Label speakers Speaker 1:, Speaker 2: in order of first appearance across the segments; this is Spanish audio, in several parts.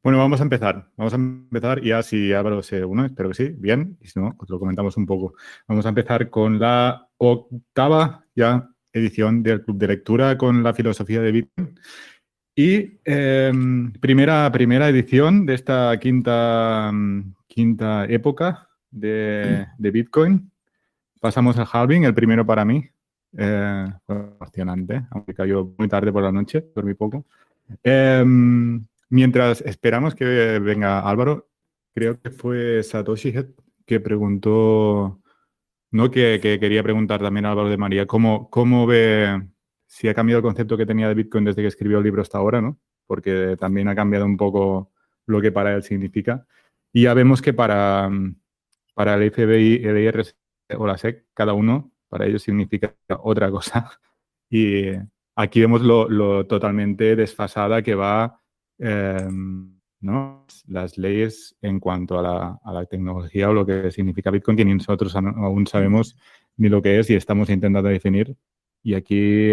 Speaker 1: Bueno, vamos a empezar. Vamos a empezar y ya si Álvaro se une, espero que sí, bien, y si no, pues lo comentamos un poco. Vamos a empezar con la octava ya edición del Club de Lectura con la filosofía de Bitcoin. Y primera edición de esta quinta época de Bitcoin. Pasamos al halving, el primero para mí. Fue emocionante, aunque cayó muy tarde por la noche, dormí poco. Mientras esperamos que venga Álvaro, creo que fue Satoshi Head que preguntó, ¿no? Que quería preguntar también a Álvaro de María, ¿cómo ve si ha cambiado el concepto que tenía de Bitcoin desde que escribió el libro hasta ahora, ¿no? Porque también ha cambiado un poco lo que para él significa. Y ya vemos que para el FBI, el IRS o la SEC, cada uno, para ellos significa otra cosa. Y aquí vemos lo totalmente desfasada que va, ¿no? Las leyes en cuanto a la tecnología o lo que significa Bitcoin, que ni nosotros aún sabemos ni lo que es y estamos intentando definir. Y aquí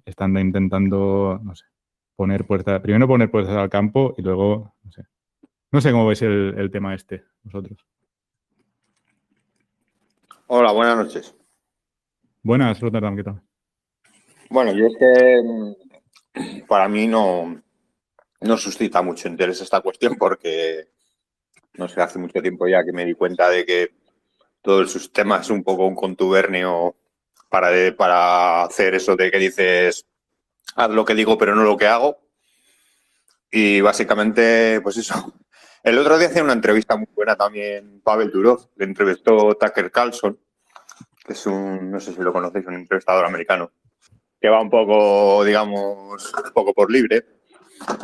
Speaker 1: están intentando, no sé, primero poner puertas al campo y luego, no sé. No sé cómo veis el tema este, vosotros.
Speaker 2: Hola, buenas noches.
Speaker 1: Buenas, Rotterdam, ¿qué tal?
Speaker 2: Bueno, yo es que para mí no suscita mucho interés esta cuestión porque, no sé, hace mucho tiempo ya que me di cuenta de que todo el sistema es un poco un contubernio para hacer eso de que dices, haz lo que digo pero no lo que hago. Y básicamente, pues eso. El otro día hacía una entrevista muy buena también Pavel Durov, le entrevistó Tucker Carlson, que es no sé si lo conocéis, un entrevistador americano, que va un poco, digamos, un poco por libre.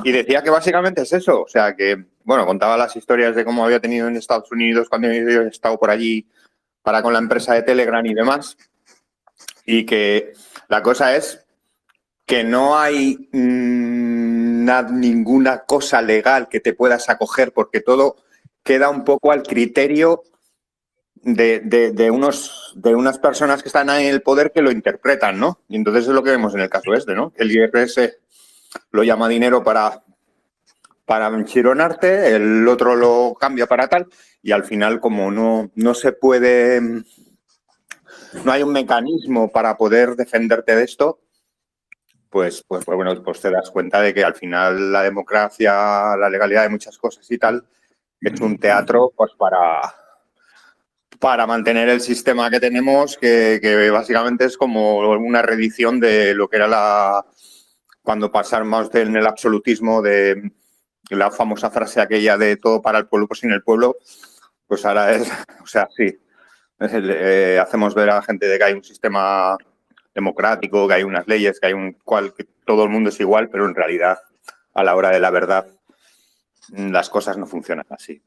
Speaker 2: Y decía que básicamente es eso, o sea, que, bueno, contaba las historias de cómo había tenido en Estados Unidos cuando había estado por allí para con la empresa de Telegram y demás, y que la cosa es que no hay ninguna cosa legal que te puedas acoger porque todo queda un poco al criterio de unas personas que están ahí en el poder que lo interpretan, ¿no? Y entonces es lo que vemos en el caso este, ¿no? El IRS lo llama dinero para enchironarte, el otro lo cambia para tal, y al final, como no se puede, no hay un mecanismo para poder defenderte de esto, pues bueno, pues te das cuenta de que al final la democracia, la legalidad de muchas cosas y tal, es un teatro pues para mantener el sistema que tenemos, que básicamente es como una reedición de lo que era cuando pasamos en el absolutismo de la famosa frase aquella de todo para el pueblo, pues sin el pueblo, pues ahora es, o sea, sí, hacemos ver a la gente de que hay un sistema democrático, que hay unas leyes, que todo el mundo es igual, pero en realidad, a la hora de la verdad, las cosas no funcionan así.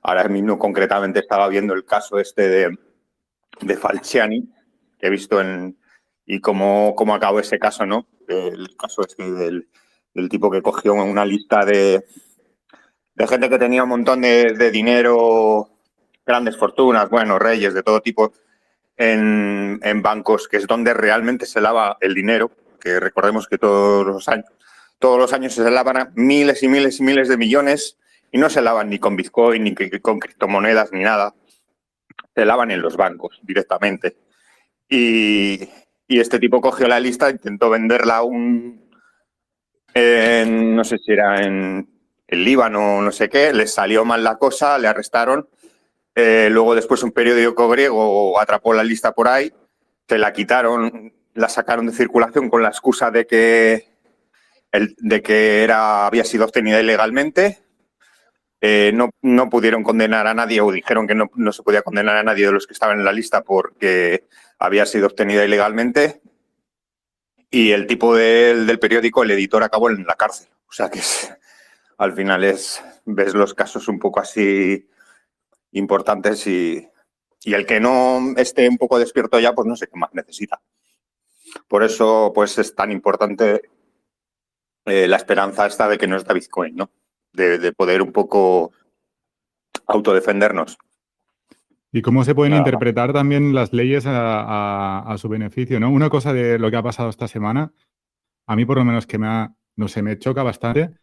Speaker 2: Ahora mismo, concretamente, estaba viendo el caso este de Falciani, que he visto y cómo acabó ese caso, ¿no? El caso este del tipo que cogió una lista de gente que tenía un montón de dinero, grandes fortunas, bueno, reyes de todo tipo, en bancos, que es donde realmente se lava el dinero, que recordemos que todos los años se lavan miles y miles y miles de millones y no se lavan ni con Bitcoin, ni con criptomonedas, ni nada. Se lavan en los bancos directamente. Y este tipo cogió la lista, intentó venderla no sé si era en el Líbano o no sé qué, les salió mal la cosa, le arrestaron. Luego después un periódico griego atrapó la lista por ahí, se la quitaron, la sacaron de circulación con la excusa de que había sido obtenida ilegalmente. No pudieron condenar a nadie, o dijeron que no se podía condenar a nadie de los que estaban en la lista porque había sido obtenida ilegalmente. Y el tipo del periódico, el editor, acabó en la cárcel. O sea que al final ves los casos un poco así importantes y el que no esté un poco despierto ya, pues no sé qué más necesita. Por eso pues es tan importante la esperanza esta de que no está Bitcoin, ¿no? De poder un poco autodefendernos.
Speaker 1: ¿Y cómo se pueden
Speaker 2: Nada más.
Speaker 1: interpretar también las leyes a su beneficio, ¿no? Una cosa de lo que ha pasado esta semana, a mí por lo menos que no sé, me choca bastante,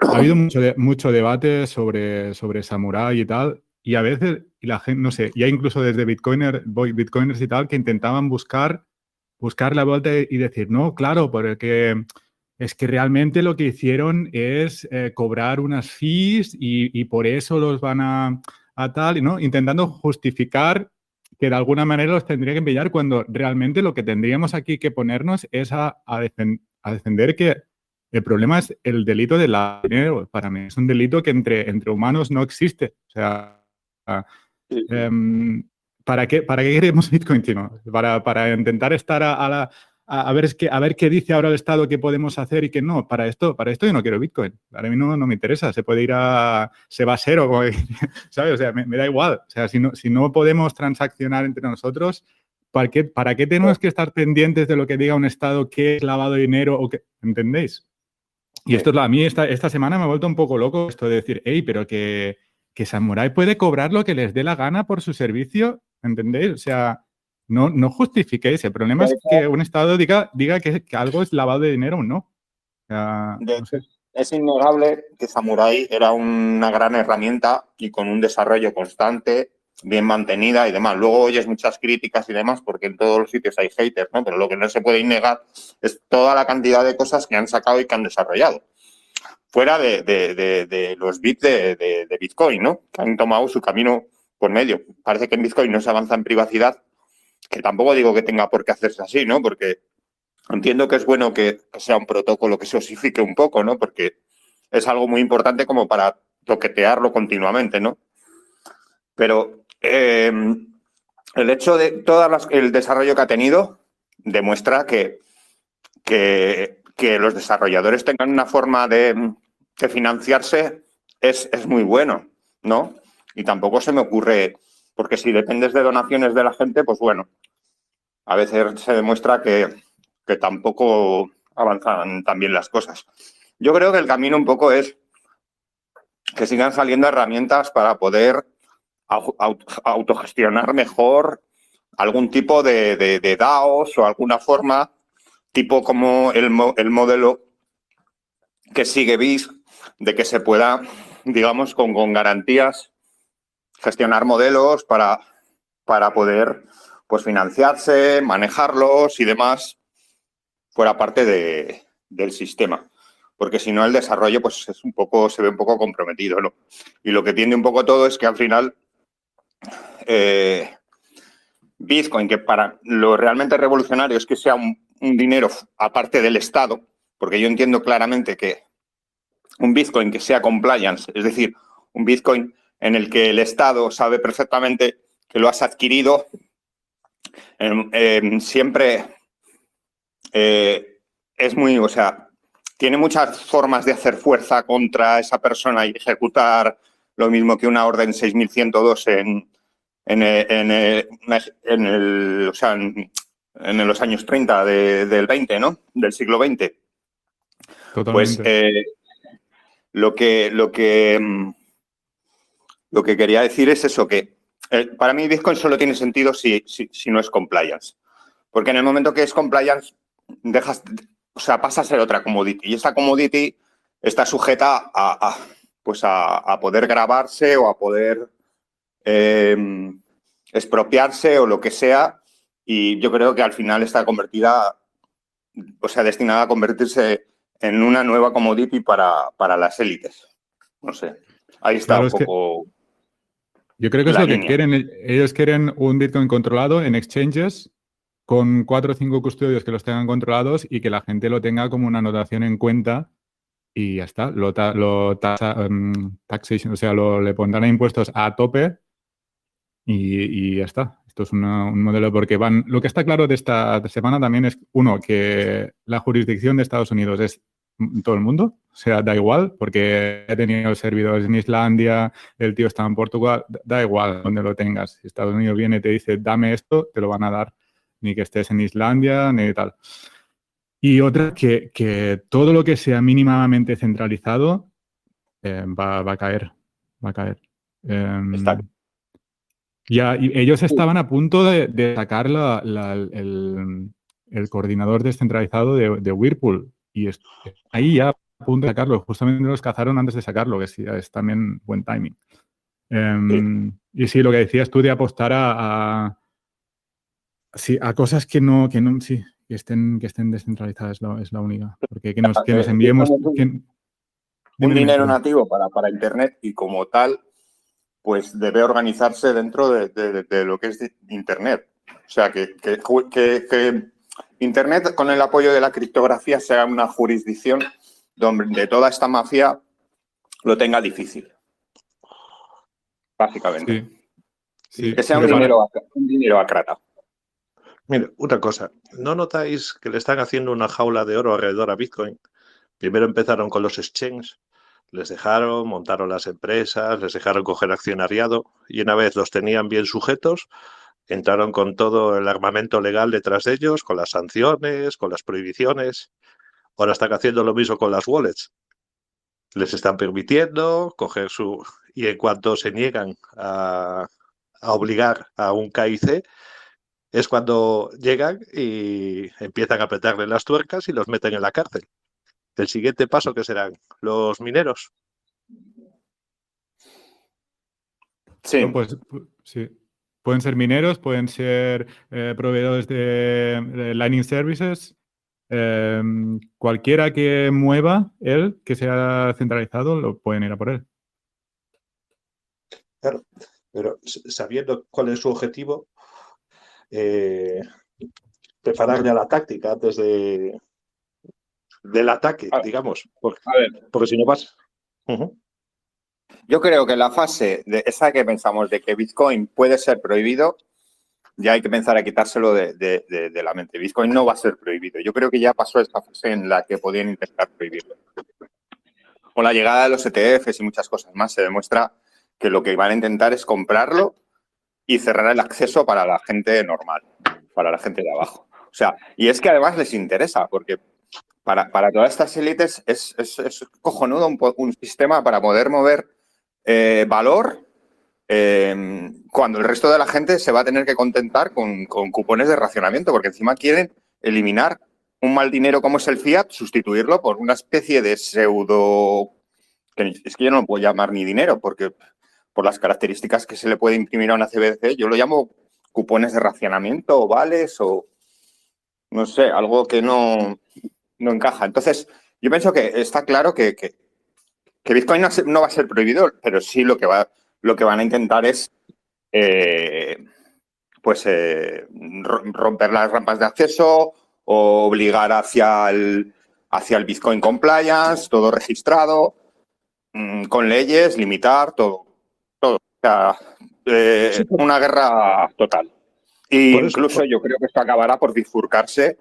Speaker 1: ha habido mucho debate sobre Samurai y tal, y a veces, y la gente, no sé, ya incluso desde Bitcoiners y tal, que intentaban buscar la vuelta y decir, no, claro, porque es que realmente lo que hicieron es cobrar unas fees y por eso los van a tal, ¿no? Intentando justificar que de alguna manera los tendría que pillar cuando realmente lo que tendríamos aquí que ponernos es a defender que el problema es el delito del dinero. Para mí es un delito que entre humanos no existe. O sea,
Speaker 2: Sí, sí.
Speaker 1: em, ¿para qué queremos Bitcoin, Chino? Para intentar estar a ver qué dice ahora el Estado que podemos hacer y qué no. Para esto yo no quiero Bitcoin. Para mí no me interesa. Se puede ir a Sebasero, ¿sabes? O sea, me da igual. O sea, si no podemos transaccionar entre nosotros, ¿para qué tenemos que estar pendientes de lo que diga un Estado que es lavado de dinero o qué? ¿Entendéis? Y esto a mí esta semana me ha vuelto un poco loco esto de decir, hey, pero que Samurai puede cobrar lo que les dé la gana por su servicio, ¿entendéis? O sea, no justifiquéis. El problema
Speaker 2: De
Speaker 1: es
Speaker 2: hecho,
Speaker 1: que un Estado diga que algo es lavado de dinero o no. O sea,
Speaker 2: de
Speaker 1: no
Speaker 2: hecho,
Speaker 1: sé.
Speaker 2: es innegable que Samurai era una gran herramienta y con un desarrollo constante, bien mantenida y demás. Luego oyes muchas críticas y demás porque en todos los sitios hay haters, ¿no? Pero lo que no se puede negar es toda la cantidad de cosas que han sacado y que han desarrollado. Fuera de los bits de Bitcoin, ¿no? Que han tomado su camino por medio. Parece que en Bitcoin no se avanza en privacidad, que tampoco digo que tenga por qué hacerse así, ¿no? Porque entiendo que es bueno que sea un protocolo que se osifique un poco, ¿no? Porque es algo muy importante como para toquetearlo continuamente, ¿no? Pero el hecho de el desarrollo que ha tenido demuestra que los desarrolladores tengan una forma de financiarse es muy bueno, ¿no? Y tampoco se me ocurre, porque si dependes de donaciones de la gente, pues bueno, a veces se demuestra que tampoco avanzan tan bien las cosas. Yo creo que el camino un poco es que sigan saliendo herramientas para poder autogestionar mejor algún tipo de DAOs o alguna forma, tipo como el modelo que sigue BIS, de que se pueda, digamos, con garantías gestionar modelos para poder pues financiarse, manejarlos y demás fuera parte del sistema. Porque si no, el desarrollo pues es un poco, se ve un poco comprometido, ¿no? Y lo que tiende un poco todo es que al final Bitcoin, que para lo realmente revolucionario es que sea un dinero aparte del Estado, porque yo entiendo claramente que un Bitcoin que sea compliance, es decir, un Bitcoin en el que el Estado sabe perfectamente que lo has adquirido, siempre es muy, o sea, tiene muchas formas de hacer fuerza contra esa persona y ejecutar lo mismo que una orden 6102 o sea, en los años 30 del 20, ¿no? Del siglo XX. Pues
Speaker 1: Totalmente.
Speaker 2: lo que quería decir es eso, que para mí Bitcoin solo tiene sentido si no es compliance. Porque en el momento que es compliance, o sea, pasa a ser otra commodity. Y esta commodity está sujeta pues a poder grabarse o a poder expropiarse o lo que sea. Y yo creo que al final está convertida, o sea, destinada a convertirse en una nueva commodity para las élites. No sé. Ahí está
Speaker 1: Claro,
Speaker 2: un
Speaker 1: es que
Speaker 2: poco
Speaker 1: yo creo que es
Speaker 2: la
Speaker 1: lo que
Speaker 2: línea.
Speaker 1: quieren. Ellos quieren un Bitcoin controlado en exchanges con 4 o 5 custodios que los tengan controlados y que la gente lo tenga como una anotación en cuenta y ya está. Taxation, o sea, le pondrán impuestos a tope y ya está. Esto es un modelo porque van. Lo que está claro de esta semana también es, uno, que la jurisdicción de Estados Unidos es todo el mundo, o sea, da igual, porque he tenido servidores en Islandia, el tío está en Portugal, da igual donde lo tengas. Si Estados Unidos viene y te dice, dame esto, te lo van a dar, ni que estés en Islandia, ni tal. Y otra, que todo lo que sea mínimamente centralizado va a caer, va a caer.
Speaker 2: Está.
Speaker 1: Ya, y ellos estaban a punto de sacar el coordinador descentralizado de Whirlpool. Y ahí ya. punto de sacarlo. Justamente los cazaron antes de sacarlo, que sí, es también buen timing. Y sí, lo que decías tú de apostar sí, a cosas que estén descentralizadas es la única. Porque que nos enviemos...
Speaker 2: un dinero nativo para Internet y como tal, pues debe organizarse dentro de lo que es Internet. O sea, que Internet, con el apoyo de la criptografía, sea una jurisdicción donde toda esta mafia lo tenga difícil. Básicamente.
Speaker 1: Sí,
Speaker 2: que sea un dinero acrata.
Speaker 3: Mire, una cosa, ¿no notáis que le están haciendo una jaula de oro alrededor a Bitcoin? Primero empezaron con los exchanges, les dejaron, montaron las empresas, les dejaron coger accionariado y una vez los tenían bien sujetos, entraron con todo el armamento legal detrás de ellos, con las sanciones, con las prohibiciones. Ahora están haciendo lo mismo con las wallets. Les están permitiendo coger su... Y en cuanto se niegan a obligar a un KIC, es cuando llegan y empiezan a apretarle las tuercas y los meten en la cárcel. El siguiente paso, ¿qué serán? ¿Los mineros?
Speaker 2: Sí.
Speaker 1: Pues sí. Pueden ser mineros, pueden ser proveedores de Lightning Services. Cualquiera que mueva él, que sea centralizado, lo pueden ir a por él.
Speaker 3: Claro, pero sabiendo cuál es su objetivo, preparar ya la táctica antes del ataque, digamos. Porque si no vas...
Speaker 2: Yo creo que la fase esa que pensamos de que Bitcoin puede ser prohibido, ya hay que pensar a quitárselo de la mente. Bitcoin no va a ser prohibido. Yo creo que ya pasó esta fase en la que podían intentar prohibirlo. Con la llegada de los ETFs y muchas cosas más, se demuestra que lo que van a intentar es comprarlo y cerrar el acceso para la gente normal, para la gente de abajo. O sea, y es que además les interesa, porque para todas estas élites es cojonudo un sistema para poder mover valor cuando el resto de la gente se va a tener que contentar con cupones de racionamiento, porque encima quieren eliminar un mal dinero como es el fiat, sustituirlo por una especie de pseudo... Es que yo no lo puedo llamar ni dinero, porque por las características que se le puede imprimir a una CBDC, yo lo llamo cupones de racionamiento o vales o no sé, algo que no encaja. Entonces, yo pienso que está claro que Bitcoin no va a ser prohibido, pero sí lo que van a intentar es romper las rampas de acceso o obligar hacia el Bitcoin compliance, todo registrado, con leyes, limitar, todo. O sea, una guerra total. Y incluso yo creo que esto acabará por bifurcarse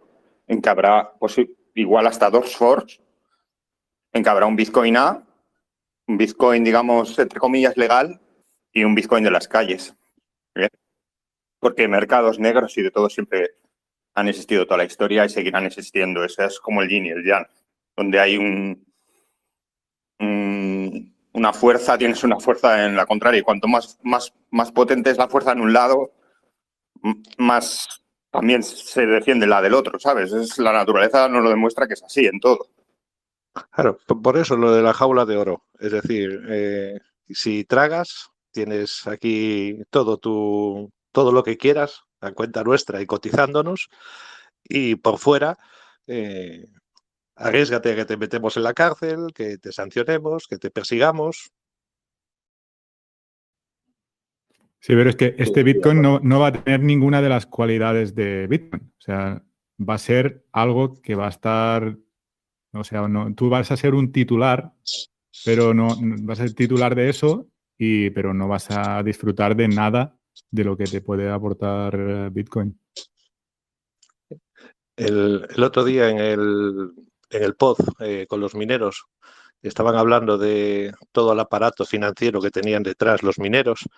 Speaker 2: en que habrá, pues, igual hasta dos forks, en que habrá un Bitcoin A, un Bitcoin, digamos, entre comillas, legal, y un Bitcoin de las calles. ¿Bien? Porque mercados negros y de todo siempre han existido toda la historia y seguirán existiendo. Eso es como el yin y el yang, donde hay una fuerza, tienes una fuerza en la contraria, y cuanto más potente es la fuerza en un lado, más también se defiende la del otro, ¿sabes? La naturaleza nos lo demuestra que es así en todo.
Speaker 3: Claro, por eso lo de la jaula de oro. Es decir, si tragas, tienes aquí todo lo que quieras a cuenta nuestra y cotizándonos, y por fuera, arriésgate a que te metemos en la cárcel, que te sancionemos, que te persigamos.
Speaker 1: Sí, pero es que este Bitcoin no va a tener ninguna de las cualidades de Bitcoin. O sea, va a ser algo que va a estar... O sea, tú vas a ser un titular, pero no vas a ser titular de eso, pero no vas a disfrutar de nada de lo que te puede aportar Bitcoin.
Speaker 3: El otro día en el pod con los mineros estaban hablando de todo el aparato financiero que tenían detrás los mineros,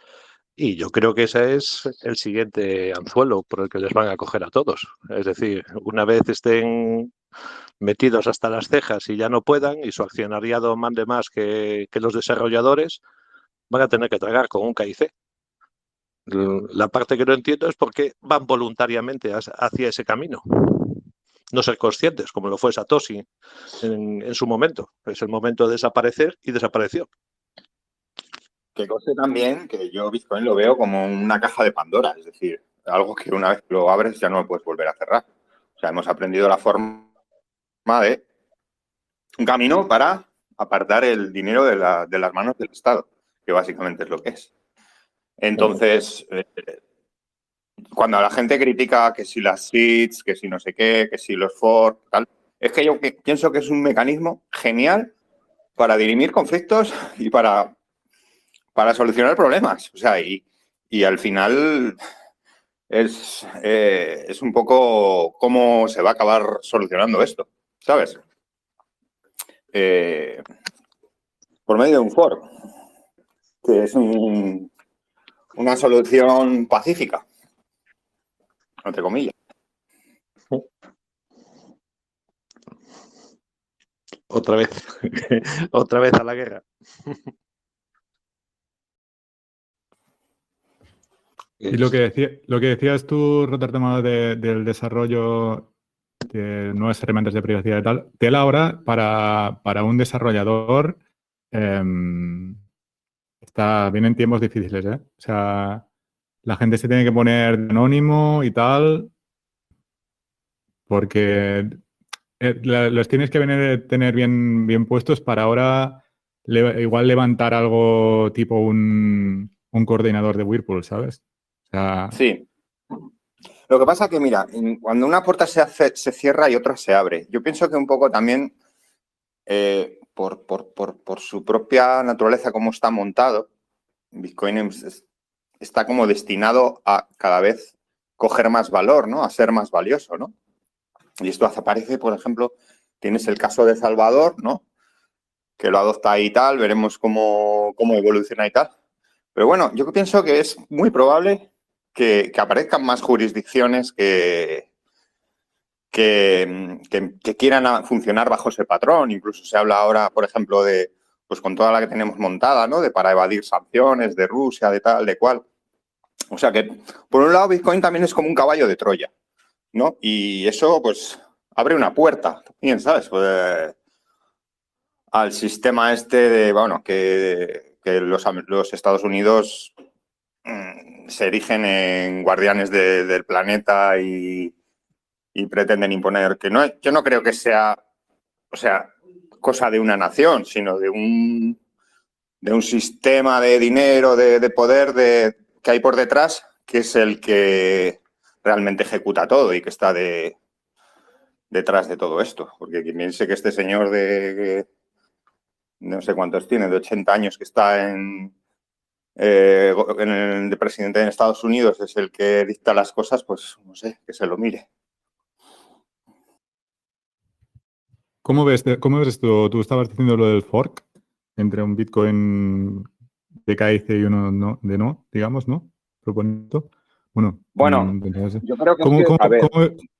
Speaker 3: y yo creo que ese es el siguiente anzuelo por el que les van a coger a todos. Es decir, una vez estén metidos hasta las cejas y ya no puedan y su accionariado mande más que los desarrolladores, van a tener que tragar con un KIC. La parte que no entiendo es por qué van voluntariamente hacia ese camino. no ser conscientes, como lo fue Satoshi en su momento. Es el momento de desaparecer y desapareció.
Speaker 2: Que conste también que yo Bitcoin lo veo como una caja de Pandora, es decir, algo que una vez lo abres ya no lo puedes volver a cerrar. O sea, hemos aprendido la forma de un camino para apartar el dinero de las manos del Estado, que básicamente es lo que es. Entonces, cuando la gente critica que si las SITs, que si no sé qué, que si los forks, tal, es que yo pienso que es un mecanismo genial para dirimir conflictos y para solucionar problemas. O sea, y al final es un poco cómo se va a acabar solucionando esto, ¿sabes? Por medio de un fork, que es una solución pacífica, entre comillas.
Speaker 3: Otra vez, otra vez a la guerra.
Speaker 1: Y lo que decías tú, Rotterdam, del desarrollo de nuevas herramientas de privacidad y tal, tela ahora para un desarrollador vienen tiempos difíciles, ¿eh? O sea, la gente se tiene que poner de anónimo y tal, porque los tienes que tener bien puestos para ahora igual levantar algo tipo un coordinador de Whirlpool, ¿sabes? O sea,
Speaker 2: sí. Lo que pasa que, mira, cuando una puerta se cierra y otra se abre. Yo pienso que un poco también, por su propia naturaleza, como está montado, Bitcoin está como destinado a cada vez coger más valor, ¿no? A ser más valioso, ¿no? Y esto aparece, por ejemplo, tienes el caso de Salvador, ¿no? Que lo adopta y tal, veremos cómo evoluciona y tal. Pero bueno, yo pienso que es muy probable que aparezcan más jurisdicciones que quieran funcionar bajo ese patrón. Incluso se habla ahora, por ejemplo, de, pues con toda la que tenemos montada, ¿no? De para evadir sanciones de Rusia, de tal, de cual. O sea que, por un lado, Bitcoin también es como un caballo de Troya, ¿no? Y eso, pues, abre una puerta, bien, ¿sabes? Pues, al sistema este de, bueno, que los Estados Unidos se erigen en guardianes del planeta y pretenden imponer, que no, yo no creo que sea, o sea, cosa de una nación, sino de un sistema de dinero, de poder que hay por detrás, que es el que realmente ejecuta todo y que está detrás de todo esto. Porque quien piense que este señor de no sé cuántos tiene, de 80 años, que está en el de presidente de Estados Unidos, es el que dicta las cosas, pues no sé, que se lo mire.
Speaker 1: ¿Cómo ves esto? Tú estabas diciendo lo del fork entre un Bitcoin de KIC y uno digamos, ¿no? Proponiendo. Bueno,
Speaker 2: yo creo que es que, a ver,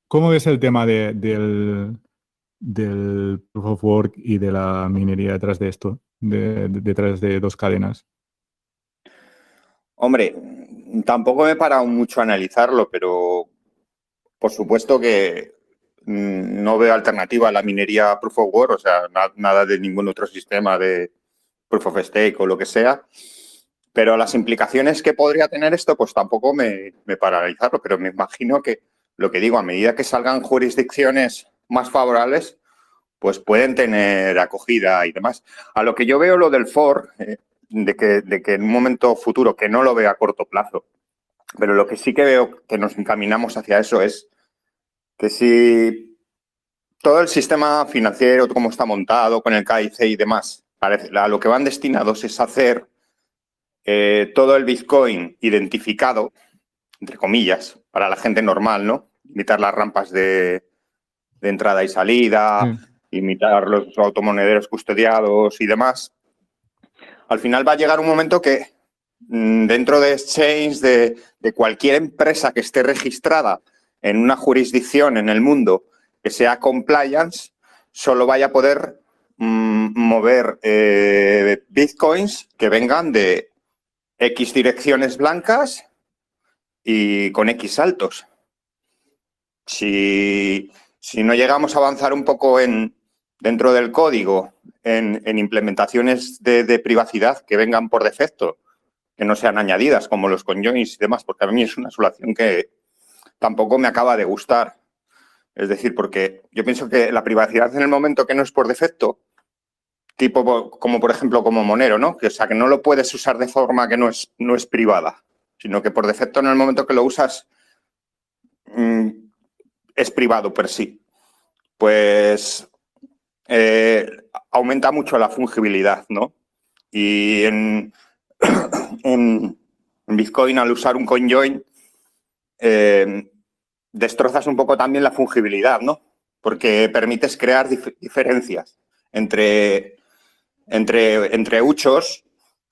Speaker 1: ¿cómo ves el tema del proof of work y de la minería detrás de esto, detrás de dos cadenas?
Speaker 2: hombre, tampoco me he parado mucho a analizarlo, pero por supuesto que no veo alternativa a la minería proof of work, o sea, nada de ningún otro sistema de proof of stake o lo que sea. Pero las implicaciones que podría tener esto, pues tampoco me paro a analizarlo, pero me imagino que lo que digo, a medida que salgan jurisdicciones más favorables, pues pueden tener acogida y demás. A lo que yo veo lo del fork, de que en un momento futuro, que no lo veo a corto plazo, pero lo que sí que veo que nos encaminamos hacia eso es que si todo el sistema financiero, cómo está montado con el KIC y demás, a lo que van destinados es hacer todo el Bitcoin identificado, entre comillas, para la gente normal, ¿no? Imitar las rampas de entrada y salida, imitar los automonederos custodiados y demás. Al final va a llegar un momento que dentro de exchange, de cualquier empresa que esté registrada en una jurisdicción en el mundo que sea compliance, solo vaya a poder mover bitcoins que vengan de X direcciones blancas y con X saltos. Si si no llegamos a avanzar un poco dentro del código, en implementaciones de privacidad que vengan por defecto, que no sean añadidas, como los conjoins y demás, porque a mí es una solución que tampoco me acaba de gustar. Es decir, porque yo pienso que la privacidad en el momento que no es por defecto, tipo como por ejemplo como Monero, ¿no? Que, o sea, que no lo puedes usar de forma que no es privada, sino que por defecto en el momento que lo usas es privado per sí. Pues aumenta mucho la fungibilidad, ¿no? Y en Bitcoin, al usar un conjoin, destrozas un poco también la fungibilidad, ¿no? Porque permites crear diferencias entre huchos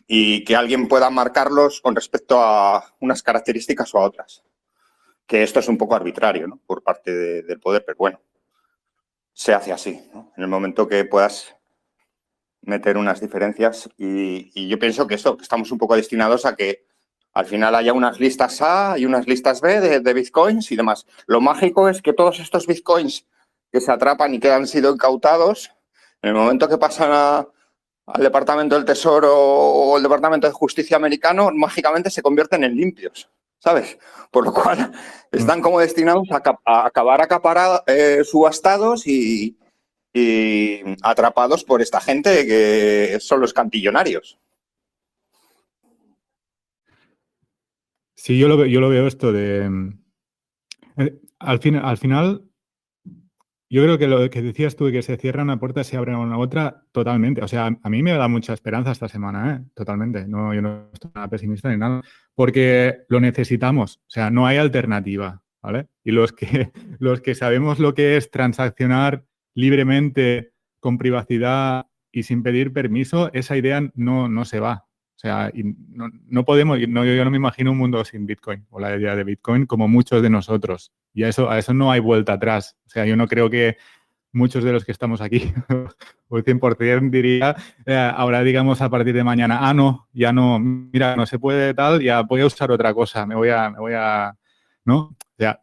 Speaker 2: y que alguien pueda marcarlos con respecto a unas características o a otras. Que esto es un poco arbitrario, ¿no? Por parte del poder, pero bueno, se hace así, ¿no? En el momento que puedas meter unas diferencias y yo pienso que estamos un poco destinados a que al final haya unas listas A y unas listas B de bitcoins y demás. Lo mágico es que todos estos bitcoins que se atrapan y que han sido incautados, en el momento que pasan al Departamento del Tesoro o el Departamento de Justicia americano, mágicamente se convierten en limpios, ¿sabes? Por lo cual están como destinados a acabar subastados y atrapados por esta gente que son los cantillonarios.
Speaker 1: Sí, yo lo veo esto de... al final, yo creo que lo que decías tú de que se cierra una puerta y se abre una otra, totalmente. O sea, a mí me da mucha esperanza esta semana, ¿eh? Totalmente. No, yo no estoy nada pesimista ni nada, porque lo necesitamos. O sea, no hay alternativa, ¿vale? Y los que sabemos lo que es transaccionar libremente, con privacidad y sin pedir permiso, esa idea no se va. O sea, y no podemos, yo no me imagino un mundo sin Bitcoin o la idea de Bitcoin como muchos de nosotros. Y a eso no hay vuelta atrás. O sea, yo no creo que muchos de los que estamos aquí, o el 100% diría, ahora digamos a partir de mañana, no, ya no, mira, no se puede tal, ya voy a usar otra cosa, me voy a, ¿no? O sea,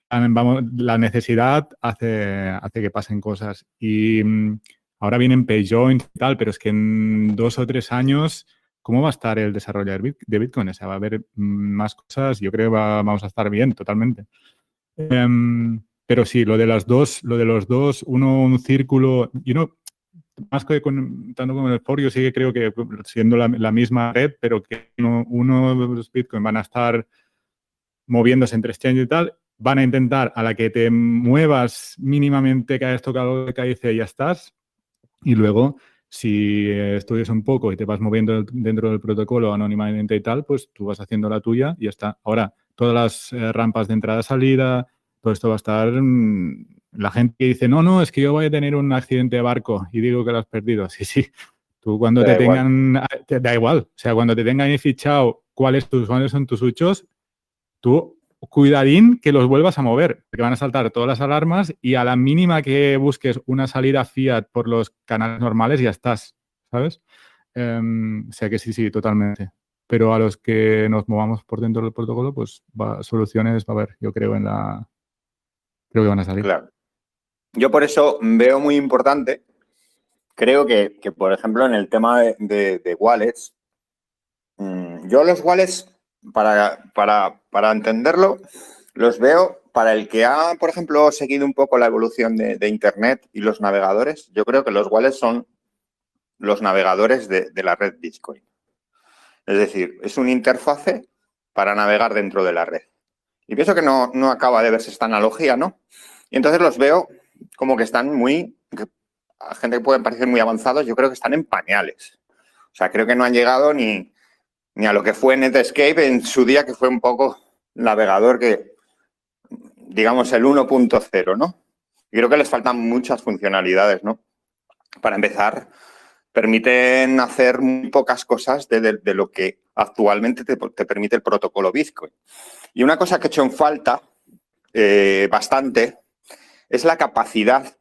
Speaker 1: vamos, la necesidad hace que pasen cosas. Y ahora vienen PayJoins y tal, pero es que en 2 o 3 años, ¿cómo va a estar el desarrollo de Bitcoin? O sea, va a haber más cosas, yo creo que vamos a estar bien totalmente. Pero sí, lo de los dos, uno un círculo, más que tanto como el foro, yo sí que creo que siendo la misma red, pero que uno de los Bitcoin van a estar moviéndose entre exchange y tal, van a intentar a la que te muevas mínimamente que hayas tocado el KIC y ya estás, y luego si estudias un poco y te vas moviendo dentro del protocolo anónimamente y tal, pues tú vas haciendo la tuya y ya está. Ahora, todas las rampas de entrada-salida, todo esto va a estar... la gente que dice, no, es que yo voy a tener un accidente de barco y digo que lo has perdido. Sí, sí. Tú cuando te tengan... Te da igual. O sea, cuando te tengan fichado cuáles son tus huchos, tú cuidadín que los vuelvas a mover, porque van a saltar todas las alarmas y a la mínima que busques una salida fiat por los canales normales ya estás, ¿sabes? O sea que sí, totalmente. Pero a los que nos movamos por dentro del protocolo, pues soluciones va a haber, yo creo, creo que van a salir.
Speaker 2: Claro. Yo por eso veo muy importante, creo que por ejemplo, en el tema de wallets, yo los wallets, para entenderlo, los veo para el que ha, por ejemplo, seguido un poco la evolución de Internet y los navegadores. Yo creo que los wallets son los navegadores de la red Bitcoin. Es decir, es una interfase para navegar dentro de la red. Y pienso que no acaba de verse esta analogía, ¿no? Y entonces los veo como que están a gente que pueden parecer muy avanzados, yo creo que están en pañales. O sea, creo que no han llegado ni a lo que fue Netscape en su día, que fue un poco navegador que, digamos, el 1.0, ¿no? Y creo que les faltan muchas funcionalidades, ¿no? Para empezar, permiten hacer muy pocas cosas de lo que actualmente te permite el protocolo Bitcoin. Y una cosa que he hecho en falta bastante es la capacidad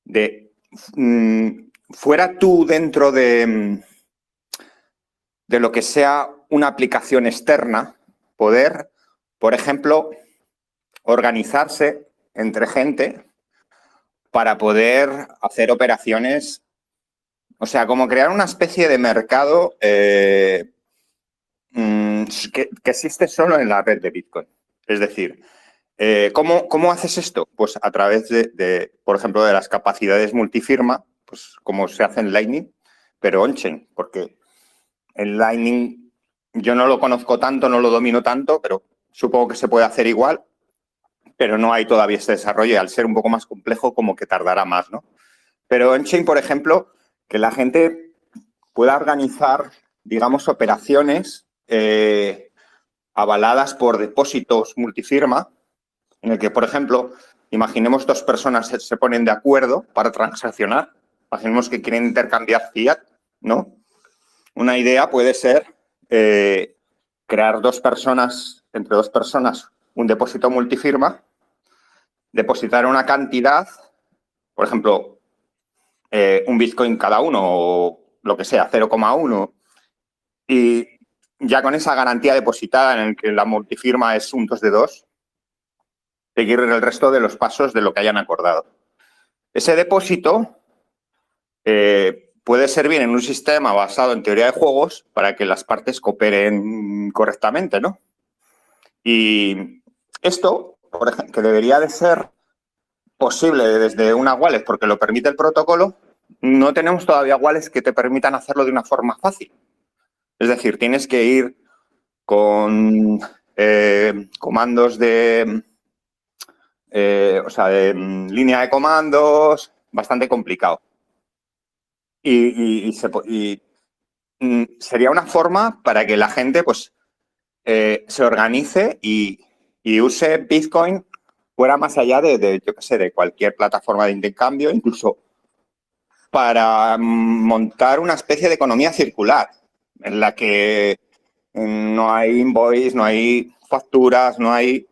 Speaker 2: de, fuera tú dentro de lo que sea una aplicación externa, poder, por ejemplo, organizarse entre gente para poder hacer operaciones, o sea, como crear una especie de mercado que existe solo en la red de Bitcoin. Es decir, ¿cómo haces esto? Pues a través por ejemplo, de las capacidades multifirma, pues como se hace en Lightning, pero on-chain, porque el Lightning yo no lo conozco tanto, no lo domino tanto, pero supongo que se puede hacer igual, pero no hay todavía este desarrollo y al ser un poco más complejo como que tardará más, ¿no? Pero on-chain, por ejemplo, que la gente pueda organizar, digamos, operaciones avaladas por depósitos multifirma, en el que, por ejemplo, imaginemos 2 personas se ponen de acuerdo para transaccionar, imaginemos que quieren intercambiar fiat, ¿no? Una idea puede ser crear entre 2 personas, un depósito multifirma, depositar una cantidad, por ejemplo, un Bitcoin cada uno o lo que sea, 0,1, y ya con esa garantía depositada en el que la multifirma es un 2 de 2, seguir el resto de los pasos de lo que hayan acordado. Ese depósito puede servir en un sistema basado en teoría de juegos para que las partes cooperen correctamente, ¿no? Y esto, por ejemplo, que debería de ser posible desde una wallet porque lo permite el protocolo, no tenemos todavía wallets que te permitan hacerlo de una forma fácil. Es decir, tienes que ir con comandos de línea de comandos, bastante complicado. Y sería una forma para que la gente pues se organice y use Bitcoin fuera más allá de yo qué sé, de cualquier plataforma de intercambio, incluso para montar una especie de economía circular en la que no hay invoice, no hay facturas, no hay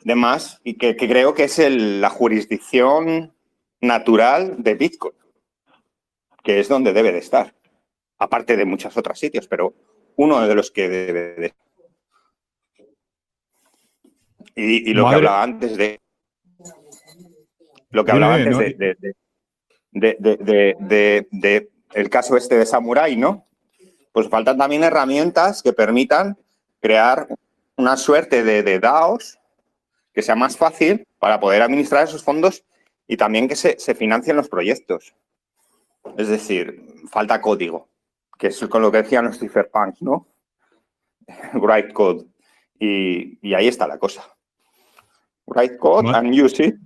Speaker 2: demás, y que creo que es la jurisdicción natural de Bitcoin, que es donde debe de estar, aparte de muchos otros sitios, pero uno de los que debe de estar. Y lo que hablaba antes de... Lo que hablaba antes de el caso este de Samurai, ¿no? Pues faltan también herramientas que permitan crear una suerte de DAOs que sea más fácil para poder administrar esos fondos y también que se financien los proyectos. Es decir, falta código, que es con lo que decían los cypherpunks, ¿no? Write code. Y ahí está la cosa. Write code and use it.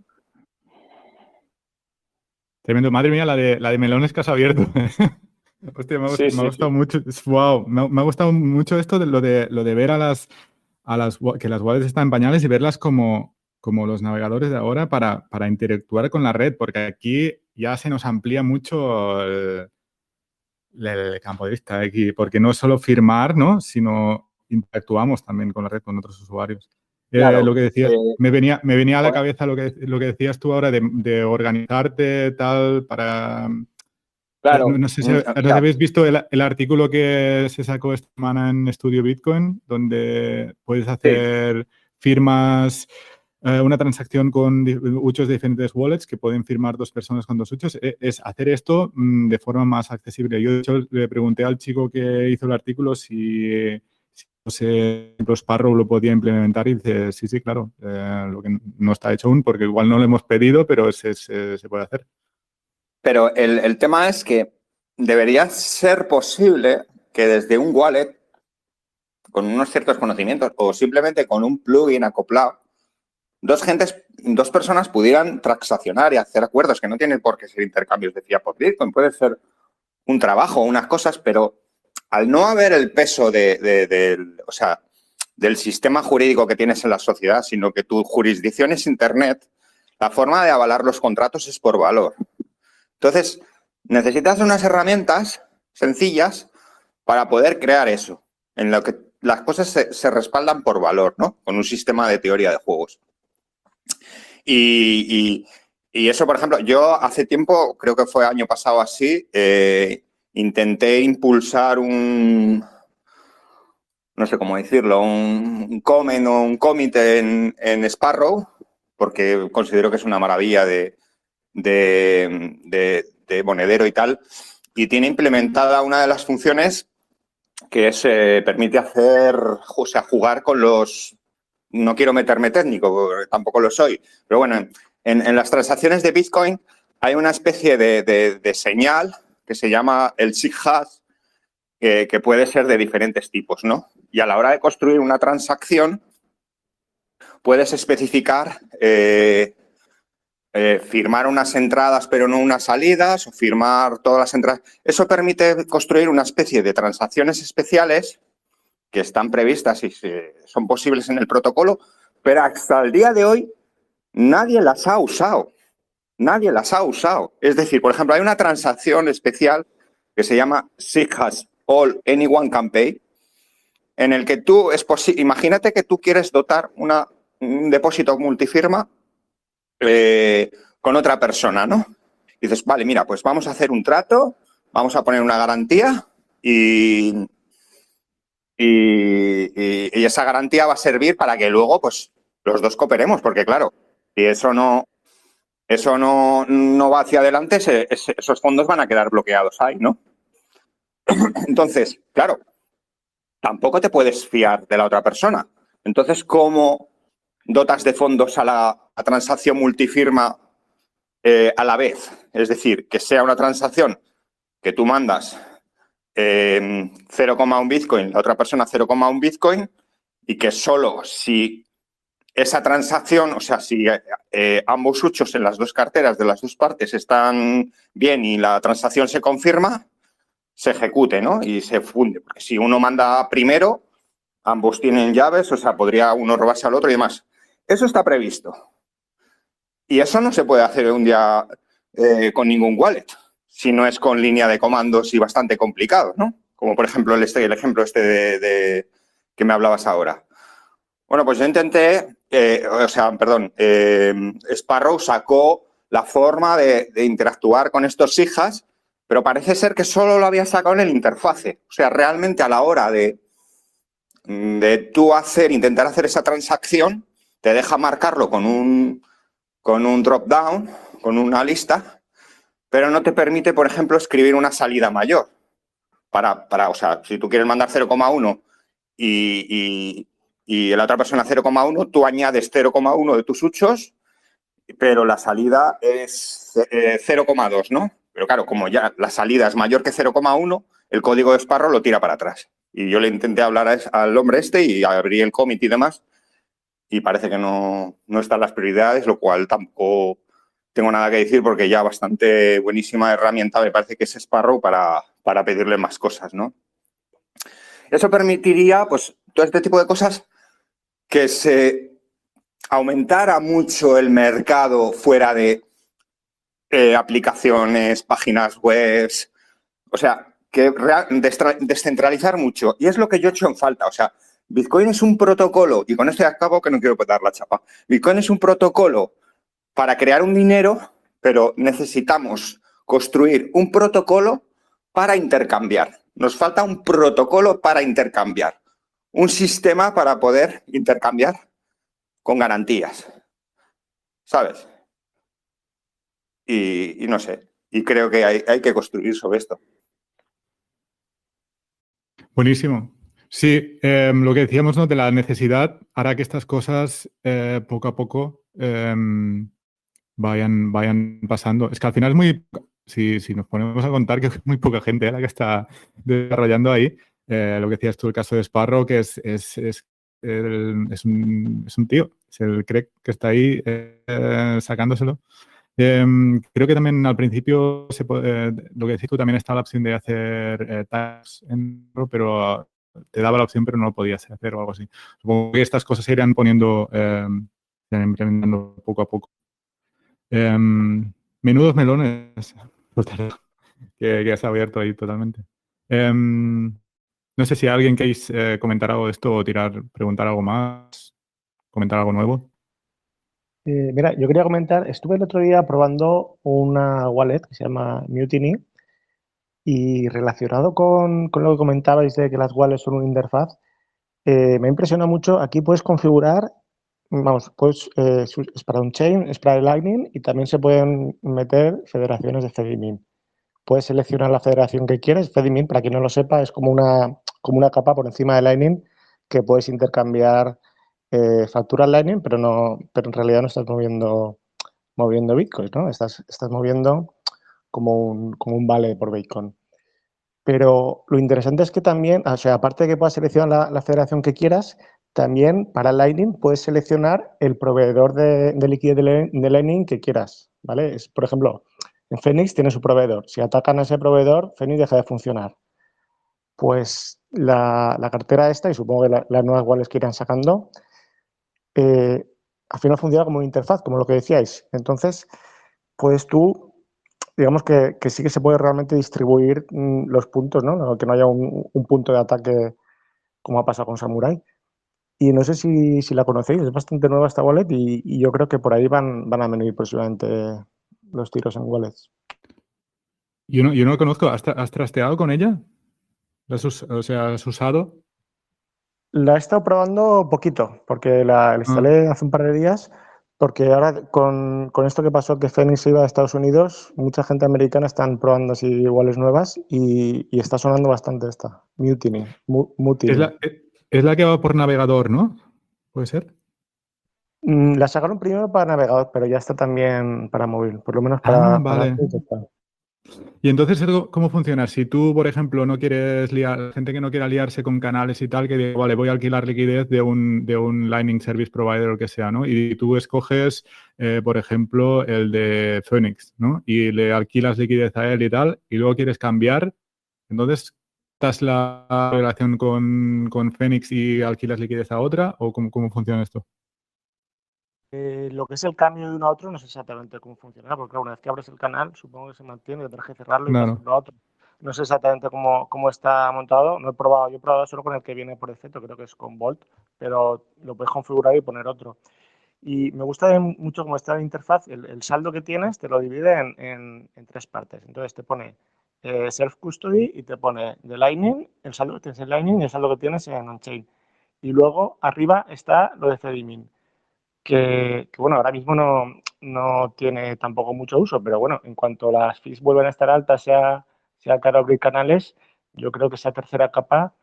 Speaker 1: Tremendo. Madre mía, la de melones que has abierto. Hostia, me ha gustado mucho. Wow, me ha gustado mucho esto de lo de ver que las wallets están en pañales y verlas como los navegadores de ahora para interactuar con la red, porque aquí ya se nos amplía mucho el campo de vista aquí, porque no es solo firmar, ¿no? Sino interactuamos también con la red, con otros usuarios. Claro, lo que decías, me venía a la cabeza lo que decías tú ahora de organizarte tal para...
Speaker 2: Claro.
Speaker 1: No sé si habéis visto el artículo que se sacó esta semana en Estudio Bitcoin, donde puedes hacer firmas, una transacción con muchos diferentes wallets que pueden firmar 2 personas con 2 huchos. Es hacer esto de forma más accesible. Yo, de hecho, le pregunté al chico que hizo el artículo si no sé, Sparrow lo podía implementar y dice, sí, claro, lo que no está hecho aún porque igual no lo hemos pedido, pero se puede hacer.
Speaker 2: Pero el tema es que debería ser posible que desde un wallet, con unos ciertos conocimientos o simplemente con un plugin acoplado, 2 personas pudieran transaccionar y hacer acuerdos, que no tienen por qué ser intercambios de fiat por Bitcoin, puede ser un trabajo, unas cosas, pero al no haber el peso del sistema jurídico que tienes en la sociedad, sino que tu jurisdicción es Internet, la forma de avalar los contratos es por valor. Entonces, necesitas unas herramientas sencillas para poder crear eso, en lo que las cosas se respaldan por valor, ¿no? Con un sistema de teoría de juegos. Y eso, por ejemplo, yo hace tiempo, creo que fue año pasado así, intenté impulsar no sé cómo decirlo, un comment o un commit en Sparrow, porque considero que es una maravilla de de monedero y tal, y tiene implementada una de las funciones que es, permite hacer, o sea, jugar con los... No quiero meterme técnico, porque tampoco lo soy, pero bueno, en las transacciones de Bitcoin hay una especie de señal que se llama el SIG hash, que puede ser de diferentes tipos, ¿no? Y a la hora de construir una transacción, puedes especificar firmar unas entradas pero no unas salidas, o firmar todas las entradas. Eso permite construir una especie de transacciones especiales que están previstas y son posibles en el protocolo, pero hasta el día de hoy nadie las ha usado. Nadie las ha usado. Es decir, por ejemplo, hay una transacción especial que se llama SIG hash All Anyone Can Pay, en el que tú, imagínate que tú quieres dotar un depósito multifirma con otra persona, ¿no? Y dices, vale, mira, pues vamos a hacer un trato, vamos a poner una garantía y esa garantía va a servir para que luego, pues, los dos cooperemos, porque claro, si eso no va hacia adelante, esos fondos van a quedar bloqueados ahí, ¿no? Entonces, claro, tampoco te puedes fiar de la otra persona. Entonces, ¿cómo dotas de fondos a la transacción multifirma a la vez? Es decir, que sea una transacción que tú mandas 0,1 Bitcoin, la otra persona 0,1 Bitcoin, y que solo si esa transacción, o sea, si ambos huchos en las dos carteras de las dos partes están bien y la transacción se confirma, se ejecute, ¿no? Y se funde. Porque si uno manda primero, ambos tienen llaves, o sea, podría uno robarse al otro y demás. Eso está previsto. Y eso no se puede hacer un día con ningún wallet, si no es con línea de comandos y bastante complicado, ¿no? Como por ejemplo el ejemplo este que me hablabas ahora. Bueno, pues yo intenté, Sparrow sacó la forma de interactuar con estos SIG hash, pero parece ser que solo lo había sacado en el interfase. O sea, realmente a la hora de tú intentar hacer esa transacción, te deja marcarlo con un drop-down, con una lista, pero no te permite, por ejemplo, escribir una salida mayor. O sea, si tú quieres mandar 0,1 y la otra persona 0,1, tú añades 0,1 de tus huchos, pero la salida es 0,2, ¿no? Pero claro, como ya la salida es mayor que 0,1, el código de Sparrow lo tira para atrás. Y yo le intenté hablar al hombre y abrí el commit y demás, y parece que no están las prioridades, lo cual tampoco tengo nada que decir porque ya bastante buenísima herramienta me parece que es Sparrow para pedirle más cosas, ¿no? Eso permitiría, pues, todo este tipo de cosas, que se aumentara mucho el mercado fuera de aplicaciones, páginas web, o sea, que descentralizar mucho. Y es lo que yo he hecho en falta. O sea, Bitcoin es un protocolo, y con esto ya acabo que no quiero dar la chapa. Bitcoin es un protocolo para crear un dinero, pero necesitamos construir un protocolo para intercambiar. Nos falta un protocolo para intercambiar. Un sistema para poder intercambiar con garantías. ¿Sabes? Y no sé. Y creo que hay que construir sobre esto.
Speaker 1: Buenísimo. Sí, lo que decíamos, ¿no? De la necesidad hará que estas cosas poco a poco vayan pasando. Es que al final es muy... Si nos ponemos a contar que es muy poca gente la que está desarrollando ahí, lo que decías tú, el caso de Sparrow, que es un tío, es el Craig que está ahí sacándoselo. Creo que también al principio, lo que decís tú, también está la opción de hacer tags en Sparrow, pero te daba la opción, pero no lo podías hacer o algo así. Supongo que estas cosas se irán poniendo, se irán implementando poco a poco. Menudos melones que has abierto ahí totalmente. No sé si alguien queréis comentar algo de esto o preguntar algo más, comentar algo nuevo.
Speaker 4: Mira, yo quería comentar, estuve el otro día probando una wallet que se llama Mutiny y relacionado con lo que comentabais de que las wallets son una interfaz, me impresiona mucho, aquí puedes configurar vamos, pues es para un chain, es para el Lightning y también se pueden meter federaciones de Fedimin. Puedes seleccionar la federación que quieres. Fedimin, para quien no lo sepa, es como una capa por encima de Lightning que puedes intercambiar facturas Lightning, pero en realidad no estás moviendo Bitcoin, ¿no? Estás moviendo como un vale por Bitcoin. Pero lo interesante es que también, o sea, aparte de que puedas seleccionar la federación que quieras, también para Lightning puedes seleccionar el proveedor de liquidez de Lightning que quieras, ¿vale? Por ejemplo, en Phoenix tiene su proveedor. Si atacan a ese proveedor, Phoenix deja de funcionar. Pues la cartera esta, y supongo que las nuevas wallets que irán sacando, al final funciona como una interfaz, como lo que decíais. Entonces, puedes tú, digamos que sí que se puede realmente distribuir los puntos, ¿no? Que no haya un punto de ataque como ha pasado con Samurai. Y no sé si la conocéis, es bastante nueva esta wallet y yo creo que por ahí van a venir próximamente los tiros en wallets.
Speaker 1: Yo no la conozco. ¿Has trasteado con ella? O sea, ¿has usado?
Speaker 4: La he estado probando poquito, porque la instalé hace un par de días, porque ahora con esto que pasó que Phoenix se iba a Estados Unidos, mucha gente americana están probando así iguales nuevas y está sonando bastante esta, Mutiny.
Speaker 1: Es la que va por navegador, ¿no? ¿Puede ser?
Speaker 4: La sacaron primero para navegador, pero ya está también para móvil, por lo menos
Speaker 1: Ah,
Speaker 4: para
Speaker 1: vale.
Speaker 4: Android está.
Speaker 1: Y entonces, ¿cómo funciona? Si tú, por ejemplo, no quieres liar, gente que no quiera liarse con canales y tal, que diga, vale, voy a alquilar liquidez de un Lightning Service Provider o lo que sea, ¿no? Y tú escoges, por ejemplo, el de Phoenix, ¿no? Y le alquilas liquidez a él y tal, y luego quieres cambiar, entonces, ¿estás la relación con Phoenix y alquilas liquidez a otra? ¿O cómo funciona esto?
Speaker 4: Lo que es el cambio de uno a otro no sé exactamente cómo funciona, porque claro, una vez que abres el canal, supongo que se mantiene, tendrás que cerrarlo y
Speaker 1: Claro.
Speaker 4: pasarlo a otro. No sé exactamente cómo está montado, no he probado, yo he probado solo con el que viene por defecto, creo que es con Bolt, pero lo puedes configurar y poner otro. Y me gusta mucho cómo está la interfaz, el saldo que tienes te lo divide en tres partes. Entonces te pone Self Custody y te pone de Lightning, el saldo que tienes en Lightning y el saldo que tienes en On-Chain. Y luego arriba está lo de Fedimin bueno, ahora mismo no tiene tampoco mucho uso, pero bueno, en cuanto las fees vuelvan a estar altas, sea caro abrir canales, yo creo que esa tercera capa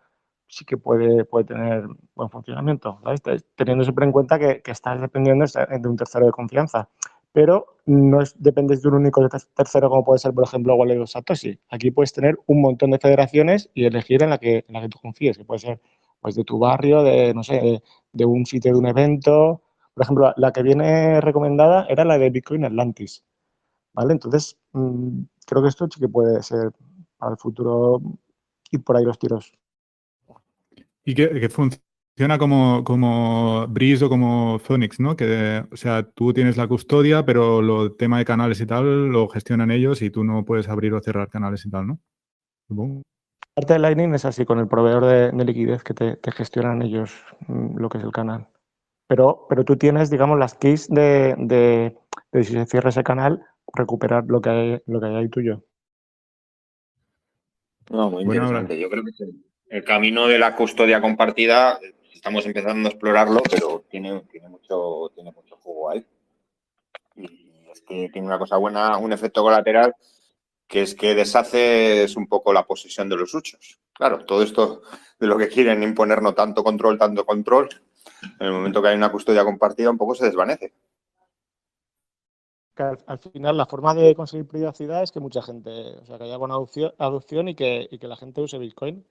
Speaker 4: sí que puede tener buen funcionamiento, ¿sabes? Teniendo siempre en cuenta que estás dependiendo de un tercero de confianza, pero no dependes de un único tercero como puede ser, por ejemplo, Wallet o Satoshi. Aquí puedes tener un montón de federaciones y elegir en la que tú confíes, que puede ser pues de tu barrio, no sé, de un sitio de un evento. Por ejemplo, la que viene recomendada era la de Bitcoin Atlantis, ¿vale? Entonces, creo que esto sí que puede ser para el futuro ir por ahí los tiros.
Speaker 1: Y que funciona como Breeze o como Phoenix, ¿no? Que, o sea, tú tienes la custodia, pero el tema de canales y tal lo gestionan ellos y tú no puedes abrir o cerrar canales y tal, ¿no? Supongo.
Speaker 4: Parte de Lightning es así, con el proveedor de liquidez que te gestionan ellos lo que es el canal. Pero tú tienes, digamos, las keys de si se cierra ese canal, recuperar lo que hay ahí tuyo.
Speaker 2: No, muy
Speaker 1: Bueno,
Speaker 2: interesante. Yo creo que el camino de la custodia compartida estamos empezando a explorarlo, pero tiene mucho jugo ahí. Y es que tiene una cosa buena, un efecto colateral, que es que deshaces un poco la posesión de los huchos. Claro, todo esto de lo que quieren imponernos tanto control, en el momento que hay una custodia compartida un poco se desvanece.
Speaker 4: Que al final la forma de conseguir privacidad es que mucha gente, o sea, que haya buena adopción y que la gente use Bitcoin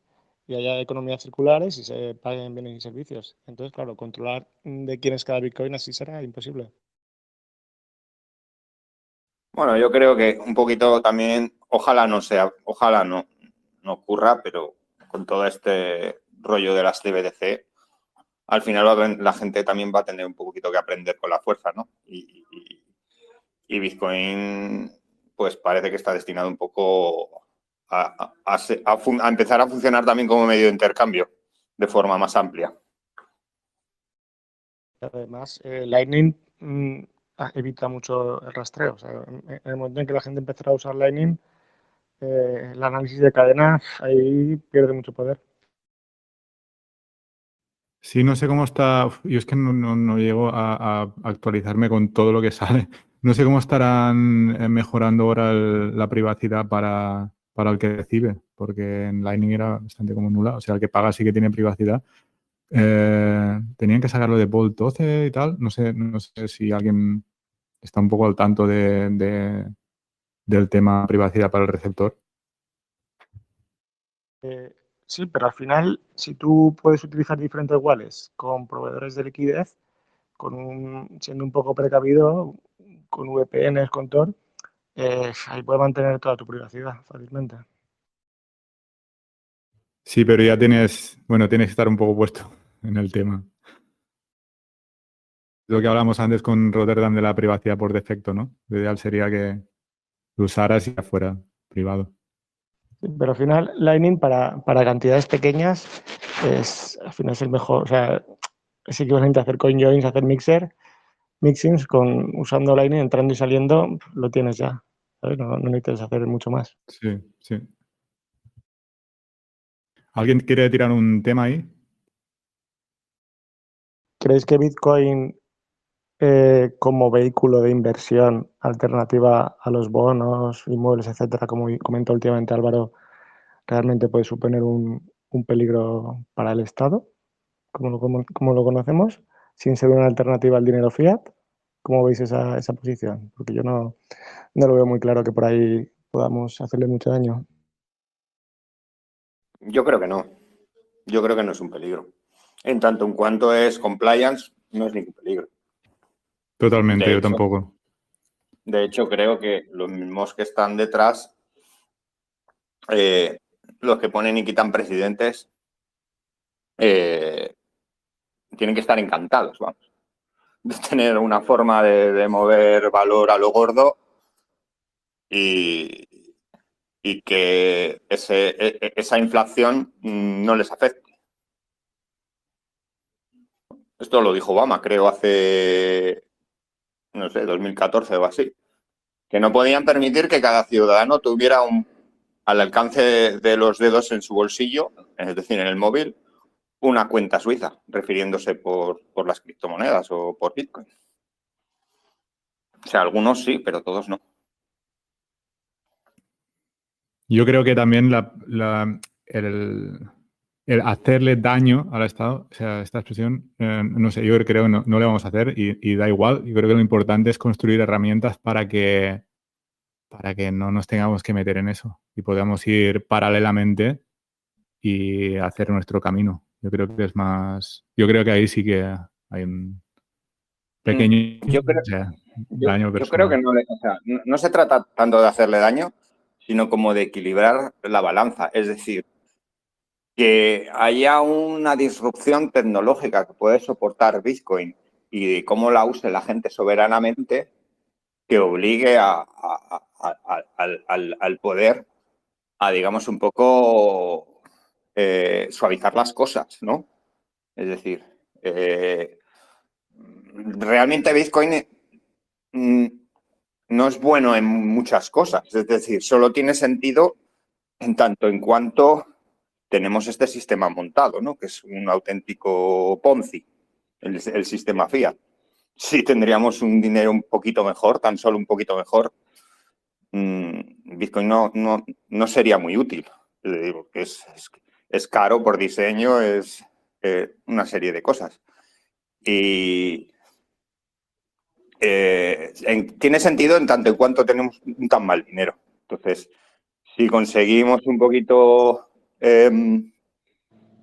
Speaker 4: y haya economías circulares y se paguen bienes y servicios. Entonces, claro, controlar de quién es cada Bitcoin así será imposible.
Speaker 2: Bueno, yo creo que un poquito también, ojalá no ocurra, pero con todo este rollo de las CBDC, al final la gente también va a tener un poquito que aprender con la fuerza, ¿no? Y Bitcoin, pues parece que está destinado un poco a empezar a funcionar también como medio de intercambio de forma más amplia.
Speaker 4: Además, Lightning evita mucho el rastreo. O sea, en el momento en que la gente empezará a usar Lightning, el análisis de cadena ahí pierde mucho poder.
Speaker 1: Sí, no sé cómo está. Yo es que no llego a actualizarme con todo lo que sale. No sé cómo estarán mejorando ahora la privacidad para el que recibe, porque en Lightning era bastante como nula. O sea, el que paga sí que tiene privacidad. Tenían que sacarlo de Bolt 12 y tal. No sé si alguien está un poco al tanto del tema privacidad para el receptor.
Speaker 4: Sí, pero al final, si tú puedes utilizar diferentes wallets con proveedores de liquidez, siendo un poco precavido, con VPNs, con Tor, ahí puedes mantener toda tu privacidad fácilmente.
Speaker 1: Sí, pero ya tienes que estar un poco puesto en el tema. Lo que hablamos antes con Rotterdam de la privacidad por defecto, ¿no? Lo ideal sería que lo usaras y ya fuera privado.
Speaker 4: Sí, pero al final, Lightning para cantidades pequeñas al final es el mejor. O sea, es equivalente a hacer CoinJoins, hacer mixings usando Lightning, entrando y saliendo, lo tienes ya. ¿Sabes? No necesitas hacer mucho más.
Speaker 1: Sí, sí. ¿Alguien quiere tirar un tema ahí?
Speaker 4: ¿Creéis que Bitcoin como vehículo de inversión alternativa a los bonos, inmuebles, etcétera, como comentó últimamente Álvaro, realmente puede suponer un peligro para el Estado, como lo conocemos, sin ser una alternativa al dinero fiat? ¿Cómo veis esa posición? Porque yo no lo veo muy claro que por ahí podamos hacerle mucho daño.
Speaker 2: Yo creo que no. Yo creo que no es un peligro. En tanto en cuanto es compliance, no es ningún peligro.
Speaker 1: Totalmente, yo tampoco.
Speaker 2: De hecho, creo que los mismos que están detrás, los que ponen y quitan presidentes, tienen que estar encantados, vamos, de tener una forma de mover valor a lo gordo y que esa inflación no les afecte. Esto lo dijo Obama, creo, hace, no sé, 2014 o así, que no podían permitir que cada ciudadano tuviera al alcance de los dedos en su bolsillo, es decir, en el móvil, una cuenta suiza, refiriéndose por las criptomonedas o por Bitcoin. O sea, algunos sí, pero todos no.
Speaker 1: Yo creo que también el hacerle daño al Estado, o sea, esta expresión, no sé, yo creo que no le vamos a hacer y da igual. Yo creo que lo importante es construir herramientas para que no nos tengamos que meter en eso y podamos ir paralelamente y hacer nuestro camino. Yo creo que ahí sí que hay un pequeño daño
Speaker 2: Yo creo
Speaker 1: personal.
Speaker 2: que no se trata tanto de hacerle daño, sino como de equilibrar la balanza. Es decir, que haya una disrupción tecnológica que puede soportar Bitcoin y de cómo la use la gente soberanamente, que obligue al poder a, digamos, un poco suavizar las cosas, ¿no? Es decir, realmente Bitcoin no es bueno en muchas cosas. Es decir, solo tiene sentido en tanto en cuanto tenemos este sistema montado, ¿no? Que es un auténtico Ponzi, el sistema fiat. Si tendríamos un dinero un poquito mejor, tan solo un poquito mejor, Bitcoin no sería muy útil. Porque es caro por diseño, es una serie de cosas. Y tiene sentido en tanto en cuanto tenemos un tan mal dinero. Entonces, si conseguimos un poquito,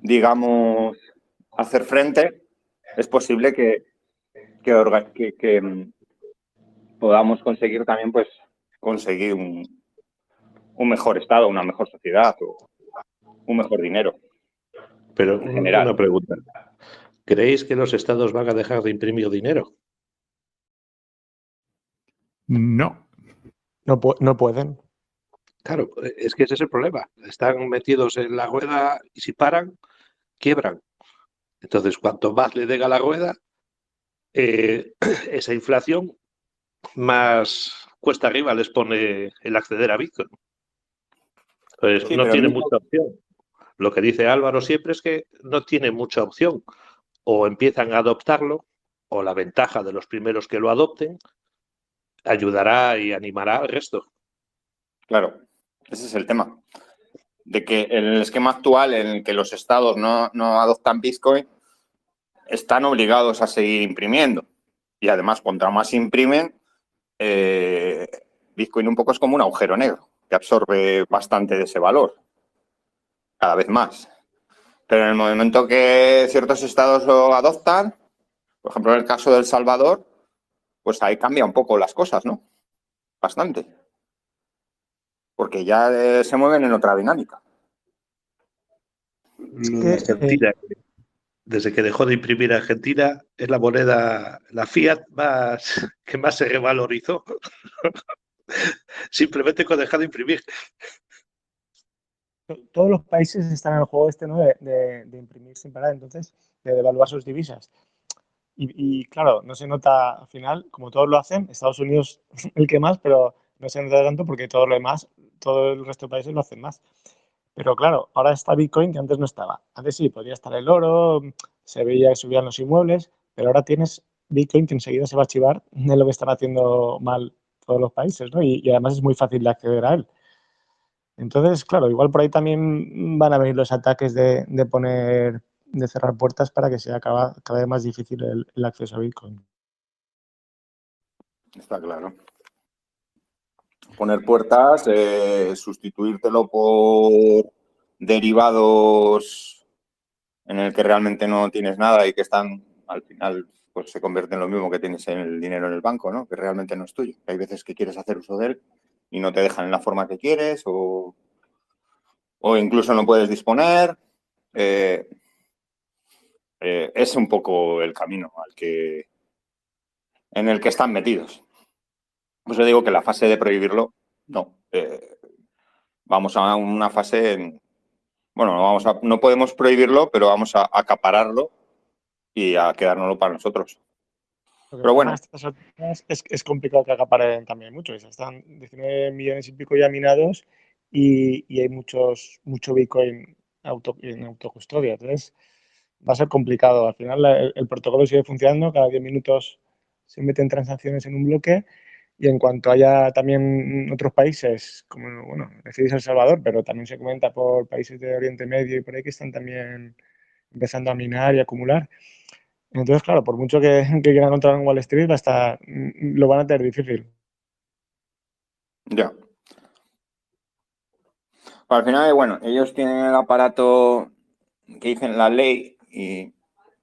Speaker 2: digamos, hacer frente, es posible que podamos conseguir también, pues, conseguir un mejor estado, una mejor sociedad o un mejor dinero.
Speaker 3: Pero
Speaker 2: En general.
Speaker 3: una pregunta. ¿Creéis que los estados van a dejar de imprimir dinero?
Speaker 1: No.
Speaker 4: No pueden.
Speaker 3: Claro, es que ese es el problema. Están metidos en la rueda y si paran, quiebran. Entonces, cuanto más le den a la rueda, esa inflación más cuesta arriba les pone el acceder a Bitcoin. Pues
Speaker 2: Sí,
Speaker 3: no
Speaker 2: pero
Speaker 3: tiene mucha opción. Lo que dice Álvaro siempre es que no tiene mucha opción. o empiezan a adoptarlo, o la ventaja de los primeros que lo adopten ayudará y animará al resto.
Speaker 2: Claro, ese es el tema. De que el esquema actual en el que los estados no adoptan Bitcoin, están obligados a seguir imprimiendo. Y además, cuanto más imprimen, Bitcoin un poco es como un agujero negro, que absorbe bastante de ese valor, cada vez más. Pero en el momento que ciertos estados lo adoptan, por ejemplo, en el caso de El Salvador, pues ahí cambia un poco las cosas, ¿no? Bastante. Porque ya se mueven en otra dinámica.
Speaker 3: Argentina, desde que dejó de imprimir Argentina, es la moneda, la fiat que más se revalorizó. Simplemente con dejar de imprimir.
Speaker 4: Todos los países están en el juego este, ¿no? de imprimir sin parar, entonces, de devaluar sus divisas. Y claro, no se nota al final, como todos lo hacen, Estados Unidos el que más, pero no se nota tanto porque todo lo demás, todo el resto de países lo hacen más. Pero claro, ahora está Bitcoin que antes no estaba. Antes sí, podría estar el oro, se veía que subían los inmuebles, pero ahora tienes Bitcoin que enseguida se va a chivar de lo que están haciendo mal todos los países, ¿no? Y además es muy fácil de acceder a él. Entonces, claro, igual por ahí también van a venir los ataques de cerrar puertas para que sea cada vez más difícil el acceso a Bitcoin.
Speaker 2: Está claro. Poner puertas, sustituírtelo por derivados en el que realmente no tienes nada y que están, al final, pues se convierte en lo mismo que tienes en el dinero en el banco, ¿no? Que realmente no es tuyo. Hay veces que quieres hacer uso de él y no te dejan en la forma que quieres o incluso no puedes disponer. Es un poco el camino en el que están metidos. Por eso digo que la fase de prohibirlo, no. Vamos a una fase no podemos prohibirlo, pero vamos a acapararlo y a quedárnoslo para nosotros. Pero bueno.
Speaker 4: Es complicado que acaparen también mucho. Están 19 millones y pico ya minados y hay mucho Bitcoin en autocustodia. Entonces, va a ser complicado. Al final, el protocolo sigue funcionando. Cada 10 minutos se meten transacciones en un bloque. Y en cuanto haya también otros países, como, bueno, decís El Salvador, pero también se comenta por países de Oriente Medio y por ahí que están también empezando a minar y acumular. Entonces, claro, por mucho que quieran entrar en Wall Street, lo van a tener difícil.
Speaker 2: Ya. Al final, bueno, ellos tienen el aparato que dicen la ley y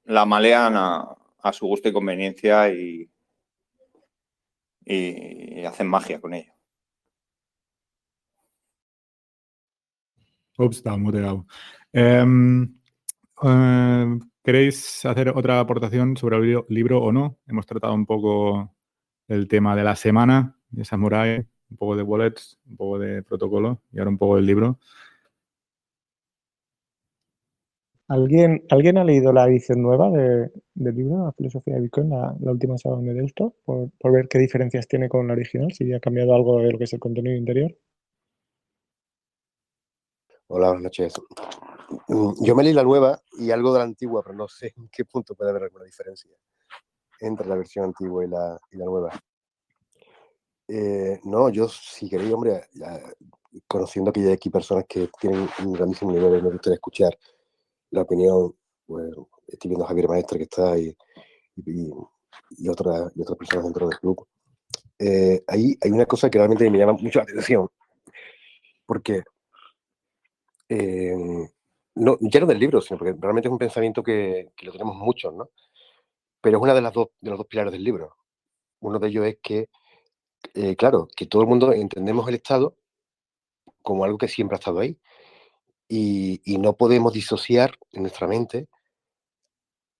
Speaker 2: la malean a su gusto y conveniencia y hacen magia con ello.
Speaker 1: Ups, estaba muteado. ¿Queréis hacer otra aportación sobre el libro o no? Hemos tratado un poco el tema de la semana, de Samurai, un poco de wallets, un poco de protocolo y ahora un poco del libro.
Speaker 4: ¿Alguien ha leído la edición nueva del libro, La filosofía de Bitcoin, la última sábado de Deusto, por ver qué diferencias tiene con la original, si ha cambiado algo de lo que es el contenido interior?
Speaker 5: Hola, buenas noches. Yo me leí la nueva y algo de la antigua, pero no sé en qué punto puede haber alguna diferencia entre la versión antigua y la nueva. No, yo si queréis, hombre, conociendo que ya hay aquí personas que tienen un grandísimo nivel, me gustaría escuchar la opinión. Pues, estoy viendo a Javier Maestre que está y otras personas dentro del club. Hay una cosa que realmente me llama mucho la atención, porque ya no del libro, sino porque realmente es un pensamiento que lo tenemos muchos, ¿no? Pero es una de los dos pilares del libro. Uno de ellos es que, claro, que todo el mundo entendemos el Estado como algo que siempre ha estado ahí y no podemos disociar en nuestra mente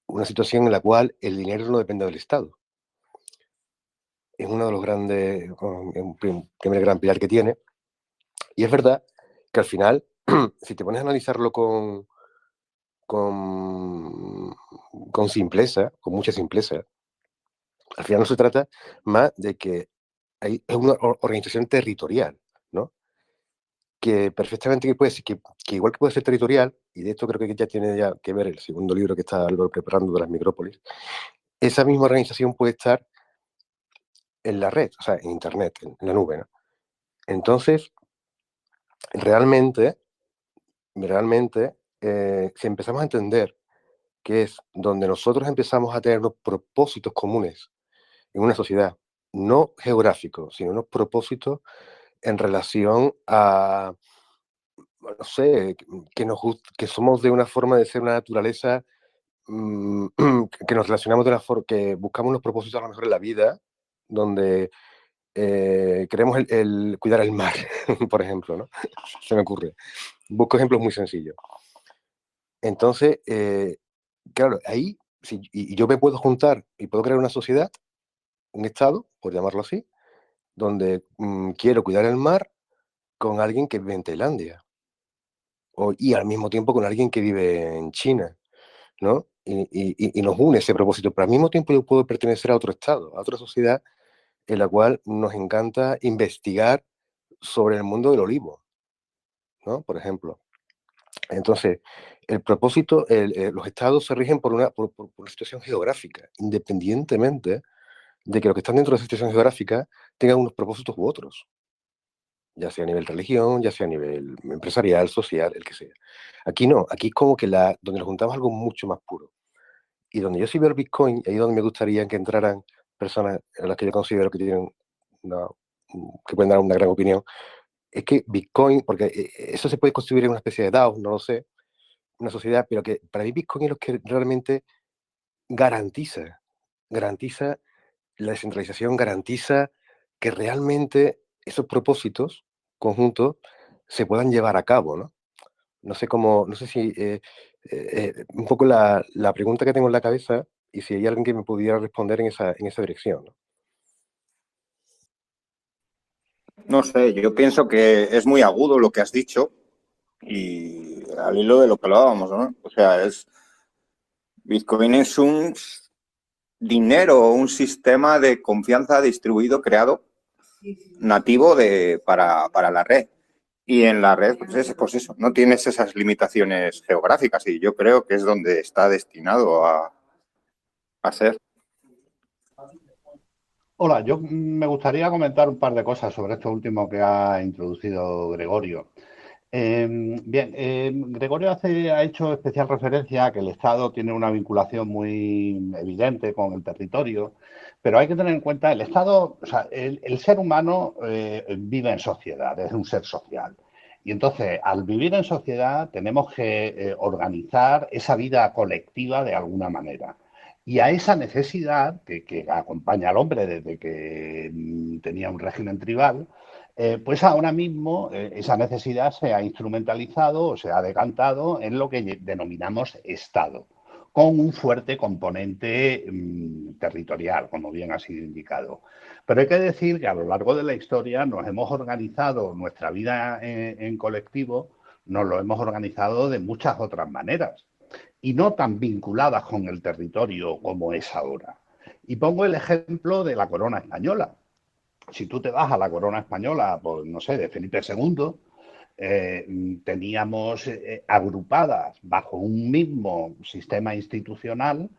Speaker 5: una situación en la cual el dinero no depende del Estado. Es uno de los grandes, un primer gran pilar que tiene. Y es verdad que al final, si te pones a analizarlo con simpleza, con mucha simpleza, al final no se trata más de que es una organización territorial, ¿no? que perfectamente que igual que puede ser territorial, y de esto creo que ya tiene que ver el segundo libro que está Álvaro preparando de las micrópolis, esa misma organización puede estar en la red, o sea, en Internet, en la nube, ¿no? Entonces, realmente, si empezamos a entender que es donde nosotros empezamos a tener unos propósitos comunes en una sociedad, no geográficos, sino unos propósitos en relación a, no sé, que somos de una forma de ser una naturaleza, que nos relacionamos de una forma, que buscamos unos propósitos a lo mejor en la vida, donde queremos el cuidar el mar, por ejemplo, ¿no? Se me ocurre. Busco ejemplos muy sencillos. Entonces, claro, ahí, y yo me puedo juntar y puedo crear una sociedad, un estado, por llamarlo así, donde quiero cuidar el mar con alguien que vive en Tailandia, y al mismo tiempo con alguien que vive en China, ¿no? Y nos une ese propósito, pero al mismo tiempo yo puedo pertenecer a otro estado, a otra sociedad en la cual nos encanta investigar sobre el mundo del olivo, ¿no? Por ejemplo. Entonces, el propósito, los estados se rigen por una situación geográfica, independientemente de que los que están dentro de esa situación geográfica tengan unos propósitos u otros, ya sea a nivel religión, ya sea a nivel empresarial, social, el que sea. Aquí no, aquí es como que donde nos juntamos algo mucho más puro. Y donde yo sí veo el Bitcoin, ahí es donde me gustaría que entraran personas a las que yo considero que tienen que pueden dar una gran opinión, es que Bitcoin, porque eso se puede construir en una especie de DAO, no lo sé, una sociedad, pero que para mí Bitcoin es lo que realmente garantiza la descentralización, garantiza que realmente esos propósitos conjuntos se puedan llevar a cabo, ¿no? No sé cómo, no sé si un poco la pregunta que tengo en la cabeza y si hay alguien que me pudiera responder en esa dirección, ¿no?
Speaker 2: No sé, yo pienso que es muy agudo lo que has dicho y al hilo de lo que hablábamos, ¿no? O sea, Bitcoin es un dinero, un sistema de confianza distribuido, creado, nativo para la red. Y en la red, pues eso, no tienes esas limitaciones geográficas y yo creo que es donde está destinado a ser.
Speaker 6: Hola, yo me gustaría comentar un par de cosas sobre esto último que ha introducido Gregorio. Gregorio ha hecho especial referencia a que el Estado tiene una vinculación muy evidente con el territorio, pero hay que tener en cuenta el Estado, o sea, el ser humano vive en sociedad, es un ser social. Y entonces, al vivir en sociedad, tenemos que organizar esa vida colectiva de alguna manera. Y a esa necesidad que acompaña al hombre desde que tenía un régimen tribal, pues ahora mismo esa necesidad se ha instrumentalizado o se ha decantado en lo que denominamos Estado, con un fuerte componente territorial, como bien ha sido indicado. Pero hay que decir que a lo largo de la historia nos hemos organizado nuestra vida en colectivo, nos lo hemos organizado de muchas otras maneras y no tan vinculadas con el territorio como es ahora. Y pongo el ejemplo de la corona española. Si tú te vas a la corona española, pues no sé, de Felipe II, teníamos agrupadas bajo un mismo sistema institucional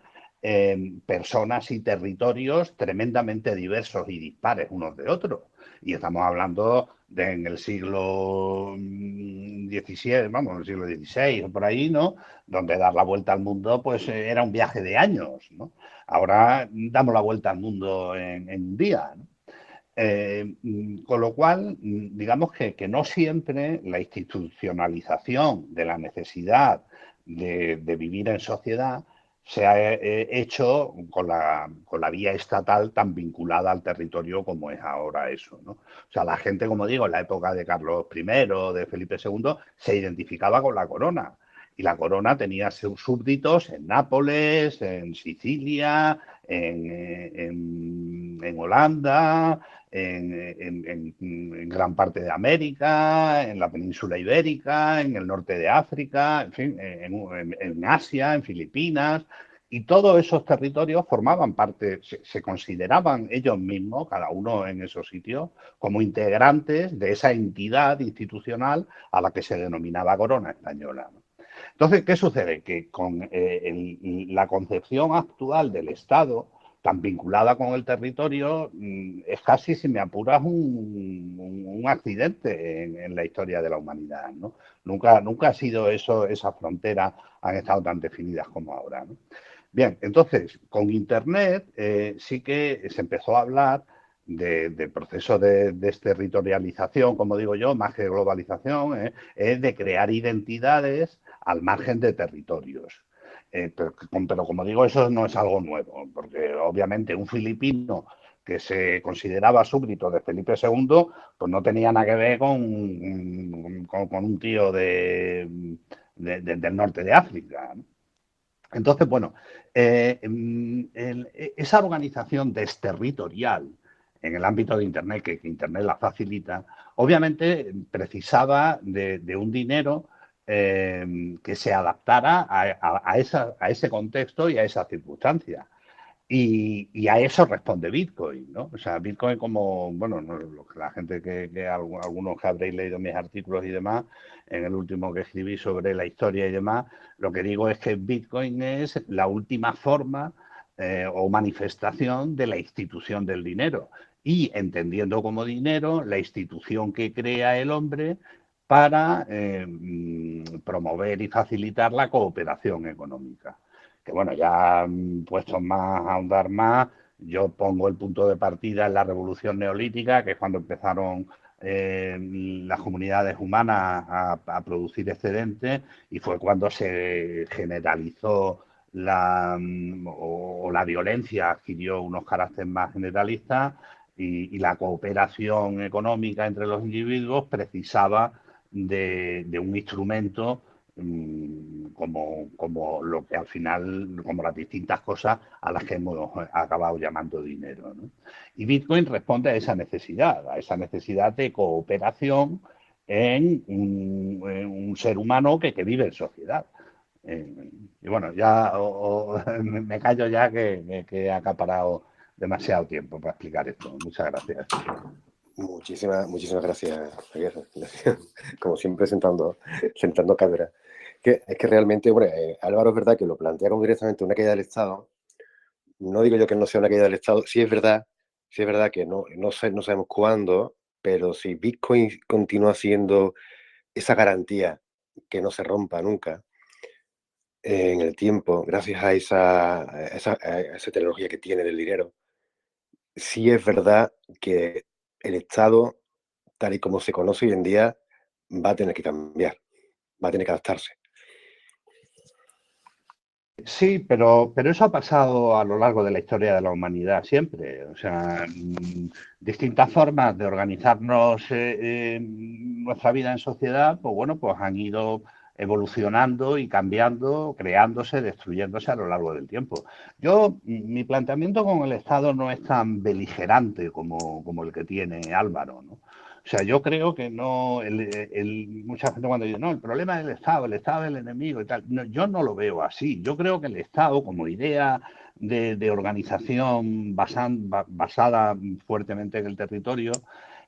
Speaker 6: personas y territorios tremendamente diversos y dispares unos de otros. Y estamos hablando de en el siglo XVII, vamos, en el siglo XVI o por ahí, ¿no? Donde dar la vuelta al mundo, pues era un viaje de años, ¿no? Ahora damos la vuelta al mundo en un día, ¿no? Con lo cual, digamos que no siempre la institucionalización de la necesidad de vivir en sociedad se ha hecho con la vía estatal tan vinculada al territorio como es ahora eso, ¿no? O sea, la gente, como digo, en la época de Carlos I, de Felipe II, se identificaba con la corona. Y la corona tenía sus súbditos en Nápoles, en Sicilia, en Holanda, en gran parte de América, en la península ibérica, en el norte de África, en fin, en Asia, en Filipinas. Y todos esos territorios formaban parte, se consideraban ellos mismos, cada uno en esos sitios, como integrantes de esa entidad institucional a la que se denominaba Corona Española. Entonces, ¿qué sucede? Que con la concepción actual del Estado, tan vinculada con el territorio, es casi, si me apuras, un accidente en la historia de la humanidad, ¿no? Nunca ha sido eso, esas fronteras han estado tan definidas como ahora, ¿no? Bien, entonces, con Internet sí que se empezó a hablar de proceso de desterritorialización, como digo yo, más que globalización, de crear identidades al margen de territorios. Pero como digo, eso no es algo nuevo, porque obviamente un filipino que se consideraba súbdito de Felipe II, pues no tenía nada que ver con un tío del norte de África, ¿no? Entonces, bueno, esa organización desterritorial en el ámbito de Internet, que Internet la facilita, obviamente precisaba de un dinero que se adaptara a ese contexto y a esa circunstancia. Y a eso responde Bitcoin, ¿no? O sea, Bitcoin como, bueno, la gente algunos que habréis leído mis artículos y demás, en el último que escribí sobre la historia y demás, lo que digo es que Bitcoin es la última forma o manifestación de la institución del dinero y entendiendo como dinero la institución que crea el hombre para promover y facilitar la cooperación económica. Que bueno, ya puestos más a ahondar más, yo pongo el punto de partida en la revolución neolítica, que es cuando empezaron las comunidades humanas a producir excedentes y fue cuando se generalizó la violencia, adquirió unos caracteres más generalistas y la cooperación económica entre los individuos precisaba de un instrumento como lo que al final, como las distintas cosas a las que hemos acabado llamando dinero, ¿no? Y Bitcoin responde a esa necesidad de cooperación en un ser humano que vive en sociedad. Y bueno, ya me callo ya que he acaparado demasiado tiempo para explicar esto. Muchas gracias.
Speaker 5: Muchísimas gracias, Javier. Como siempre, sentando cátedra. Es que realmente, bueno, Álvaro es verdad que lo plantea como directamente una caída del Estado. No digo yo que no sea una caída del Estado. Sí es verdad que no sabemos cuándo, pero si Bitcoin continúa siendo esa garantía que no se rompa nunca en el tiempo, gracias a esa tecnología que tiene del dinero, sí es verdad que el Estado, tal y como se conoce hoy en día, va a tener que cambiar, va a tener que adaptarse.
Speaker 6: Sí, pero eso ha pasado a lo largo de la historia de la humanidad siempre. O sea, distintas formas de organizarnos nuestra vida en sociedad, pues bueno, pues han ido evolucionando y cambiando, creándose, destruyéndose a lo largo del tiempo. Mi planteamiento con el Estado no es tan beligerante como el que tiene Álvaro, ¿no? O sea, yo creo que no, mucha gente cuando dice, no, el problema es el Estado es el enemigo y tal. No, yo no lo veo así. Yo creo que el Estado, como idea de organización basada fuertemente en el territorio,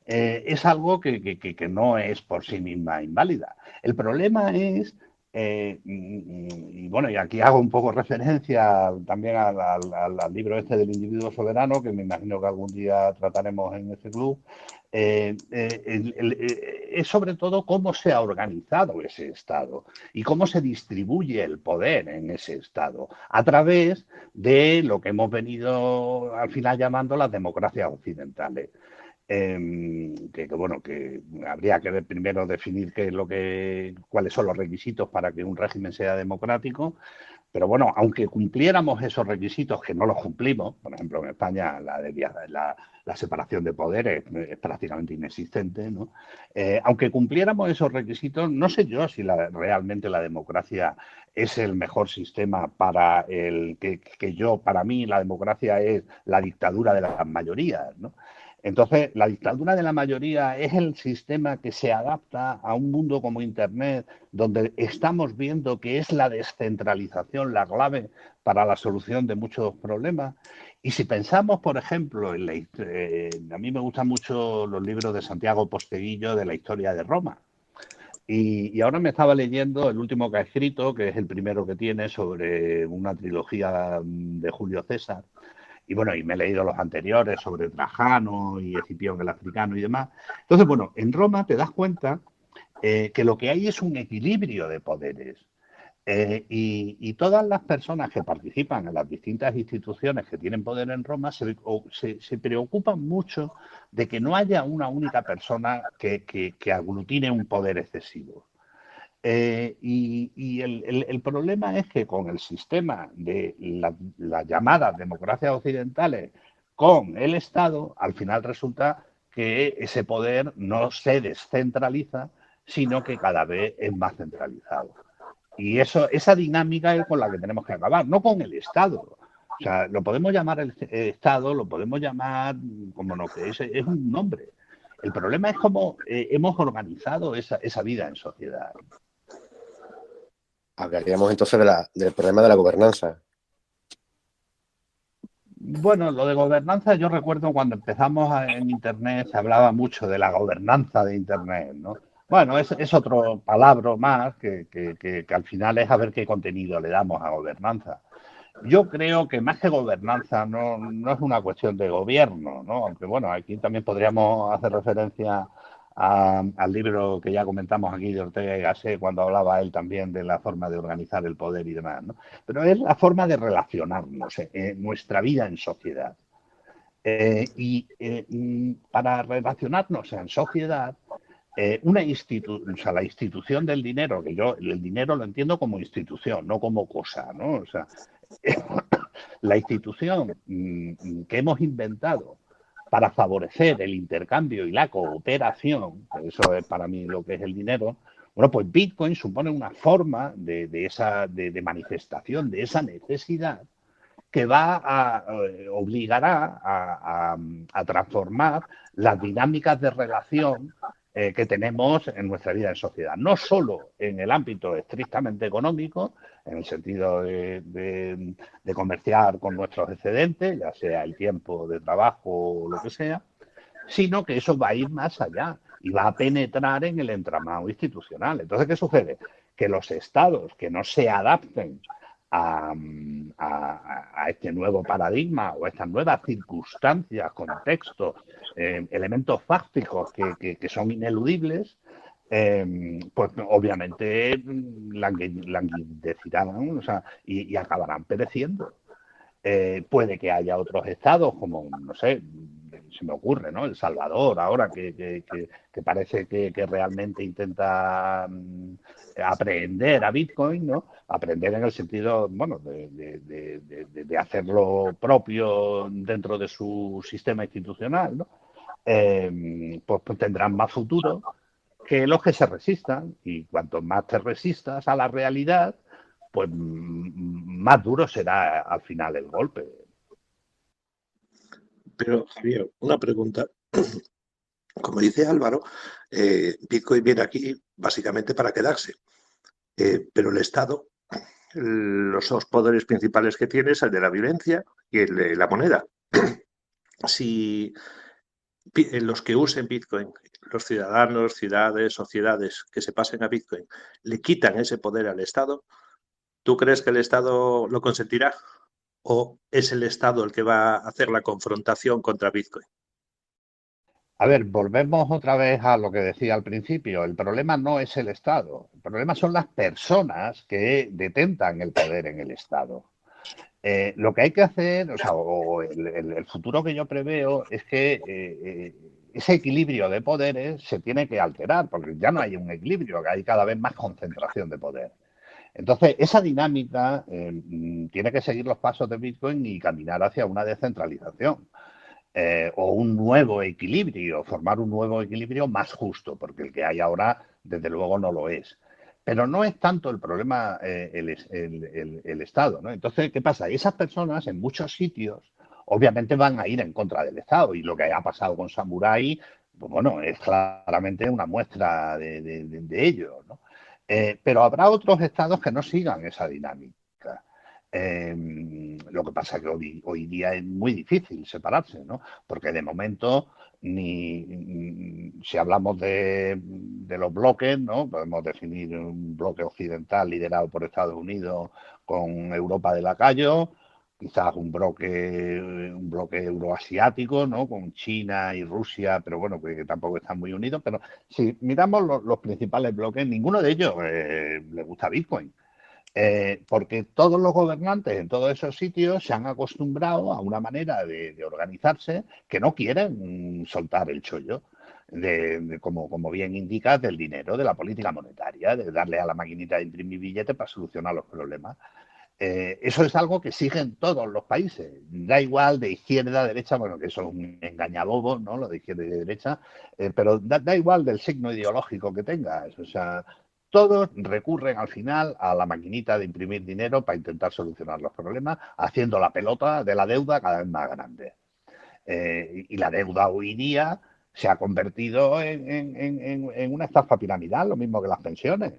Speaker 6: es algo que no es por sí misma inválida. El problema es, y bueno, y aquí hago un poco referencia también al libro este del individuo soberano, que me imagino que algún día trataremos en este club, es sobre todo cómo se ha organizado ese Estado y cómo se distribuye el poder en ese Estado a través de lo que hemos venido al final llamando las democracias occidentales. Que habría que primero definir cuáles son los requisitos para que un régimen sea democrático, pero bueno, aunque cumpliéramos esos requisitos, que no los cumplimos, por ejemplo en España la separación de poderes es prácticamente inexistente, ¿no? Aunque cumpliéramos esos requisitos, no sé yo si realmente la democracia es el mejor sistema para para mí la democracia es la dictadura de las mayorías, ¿no? Entonces, la dictadura de la mayoría es el sistema que se adapta a un mundo como Internet, donde estamos viendo que es la descentralización la clave para la solución de muchos problemas. Y si pensamos, por ejemplo, a mí me gustan mucho los libros de Santiago Posteguillo de la historia de Roma. Y ahora me estaba leyendo el último que ha escrito, que es el primero que tiene sobre una trilogía de Julio César. Y bueno, y me he leído los anteriores sobre Trajano y Escipión el africano y demás. Entonces, bueno, en Roma te das cuenta que lo que hay es un equilibrio de poderes. Y todas las personas que participan en las distintas instituciones que tienen poder en Roma se preocupan mucho de que no haya una única persona que aglutine un poder excesivo. Y el problema es que con el sistema de las llamadas democracias occidentales con el Estado, al final resulta que ese poder no se descentraliza, sino que cada vez es más centralizado. Y esa dinámica es con la que tenemos que acabar, no con el Estado. O sea, lo podemos llamar el Estado, lo podemos llamar como no, que es un nombre. El problema es cómo hemos organizado esa vida en sociedad.
Speaker 5: Hablaríamos entonces del problema de la gobernanza.
Speaker 6: Bueno, lo de gobernanza, yo recuerdo cuando empezamos en Internet se hablaba mucho de la gobernanza de Internet, ¿no? Bueno, es otro palabra más que al final es a ver qué contenido le damos a gobernanza. Yo creo que más que gobernanza no es una cuestión de gobierno, ¿no? Aunque bueno, aquí también podríamos hacer referencia al libro que ya comentamos aquí de Ortega y Gasset cuando hablaba él también de la forma de organizar el poder y demás, ¿no? Pero es la forma de relacionarnos en nuestra vida en sociedad. Para relacionarnos en sociedad, la institución del dinero, que yo el dinero lo entiendo como institución, no como cosa, ¿no? O sea, la institución que hemos inventado para favorecer el intercambio y la cooperación, eso es para mí lo que es el dinero, bueno, pues Bitcoin supone una forma de manifestación de esa necesidad que obligará a transformar las dinámicas de relación que tenemos en nuestra vida en sociedad. No solo en el ámbito estrictamente económico, en el sentido de comerciar con nuestros excedentes, ya sea el tiempo de trabajo o lo que sea, sino que eso va a ir más allá y va a penetrar en el entramado institucional. Entonces, ¿qué sucede? Que los estados que no se adapten a este nuevo paradigma o a estas nuevas circunstancias, contextos, elementos fácticos que son ineludibles, pues obviamente languidecerán, o sea, y acabarán pereciendo. Puede que haya otros estados como, no sé, se me ocurre, ¿no? El Salvador, ahora que parece que realmente intenta aprender a Bitcoin, ¿no? Aprender en el sentido, bueno, de hacerlo propio dentro de su sistema institucional, ¿no? Pues tendrán más futuro que los que se resistan. Y cuanto más te resistas a la realidad, pues más duro será al final el golpe.
Speaker 3: Pero, Javier, una pregunta. Como dice Álvaro, Bitcoin viene aquí básicamente para quedarse. Pero el Estado, los dos poderes principales que tiene es el de la violencia y el de la moneda. Si los que usen Bitcoin, los ciudadanos, ciudades, sociedades que se pasen a Bitcoin, le quitan ese poder al Estado, ¿tú crees que el Estado lo consentirá? ¿O es el Estado el que va a hacer la confrontación contra Bitcoin?
Speaker 6: A ver, volvemos otra vez a lo que decía al principio. El problema no es el Estado. El problema son las personas que detentan el poder en el Estado. Lo que hay que hacer, o sea, el futuro que yo preveo es que ese equilibrio de poderes se tiene que alterar, porque ya no hay un equilibrio, que hay cada vez más concentración de poder. Entonces, esa dinámica tiene que seguir los pasos de Bitcoin y caminar hacia una descentralización. O un nuevo equilibrio, formar un nuevo equilibrio más justo, porque el que hay ahora, desde luego, no lo es. Pero no es tanto el problema el Estado, ¿no? Entonces, ¿qué pasa? Esas personas en muchos sitios obviamente van a ir en contra del Estado. Y lo que ha pasado con Samurai, pues bueno, es claramente una muestra de ello, ¿no? Pero habrá otros estados que no sigan esa dinámica. Lo que pasa es que hoy día es muy difícil separarse, ¿no? Porque de momento, si hablamos de los bloques, ¿no? Podemos definir un bloque occidental liderado por Estados Unidos con Europa de lacayo, quizás un bloque euroasiático, ¿no? Con China y Rusia, pero bueno, que tampoco están muy unidos. Pero si miramos los principales bloques, ninguno de ellos le gusta Bitcoin. Porque todos los gobernantes en todos esos sitios se han acostumbrado a una manera de organizarse que no quieren soltar el chollo, como bien indica, del dinero, de la política monetaria, de darle a la maquinita de imprimir billetes para solucionar los problemas. Eso es algo que siguen todos los países. Da igual de izquierda, derecha, bueno, que eso es un engañabobo, ¿no? Lo de izquierda y de derecha, pero da igual del signo ideológico que tengas. O sea, todos recurren al final a la maquinita de imprimir dinero para intentar solucionar los problemas, haciendo la pelota de la deuda cada vez más grande. Y la deuda hoy día se ha convertido en una estafa piramidal, lo mismo que las pensiones.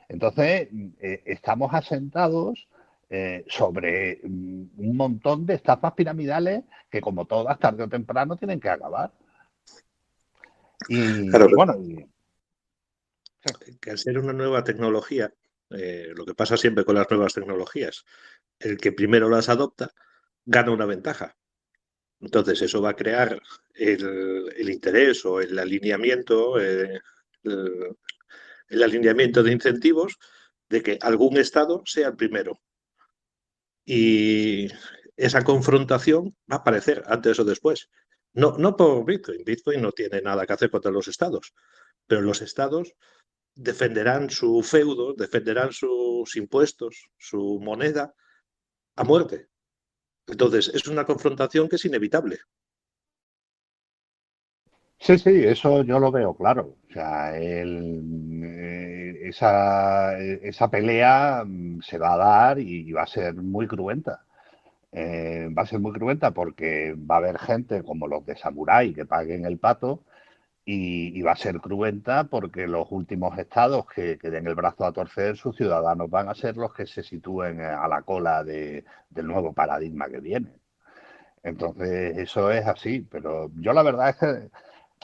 Speaker 6: Entonces, estamos asentados sobre un montón de estafas piramidales que, como todas, tarde o temprano, tienen que acabar.
Speaker 3: Claro,
Speaker 6: Y bueno,
Speaker 3: que al ser una nueva tecnología, lo que pasa siempre con las nuevas tecnologías, el que primero las adopta gana una ventaja. Entonces eso va a crear el interés o el alineamiento de incentivos de que algún Estado sea el primero. Y esa confrontación va a aparecer antes o después. No por Bitcoin. Bitcoin no tiene nada que hacer contra los Estados, pero los Estados defenderán su feudo, defenderán sus impuestos, su moneda a muerte. Entonces, es una confrontación que es inevitable.
Speaker 6: sí, eso yo lo veo claro. O sea, esa pelea se va a dar y va a ser muy cruenta. Va a ser muy cruenta porque va a haber gente como los de Samurai que paguen el pato y va a ser cruenta porque los últimos estados que den el brazo a torcer, sus ciudadanos van a ser los que se sitúen a la cola del nuevo paradigma que viene. Entonces, eso es así, pero yo la verdad es que,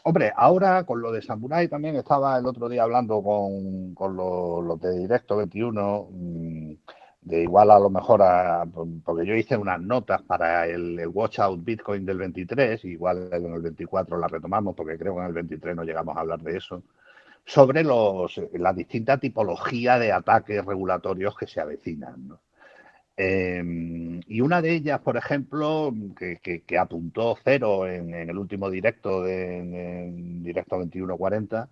Speaker 6: hombre, ahora con lo de Samurai también estaba el otro día hablando con los de Directo 21, de igual a lo mejor, porque yo hice unas notas para el Watch Out Bitcoin del 23, igual en el 24 la retomamos, porque creo que en el 23 no llegamos a hablar de eso, sobre la distinta tipología de ataques regulatorios que se avecinan, ¿no? Y una de ellas, por ejemplo, que apuntó Cero en el último directo, en directo 2140,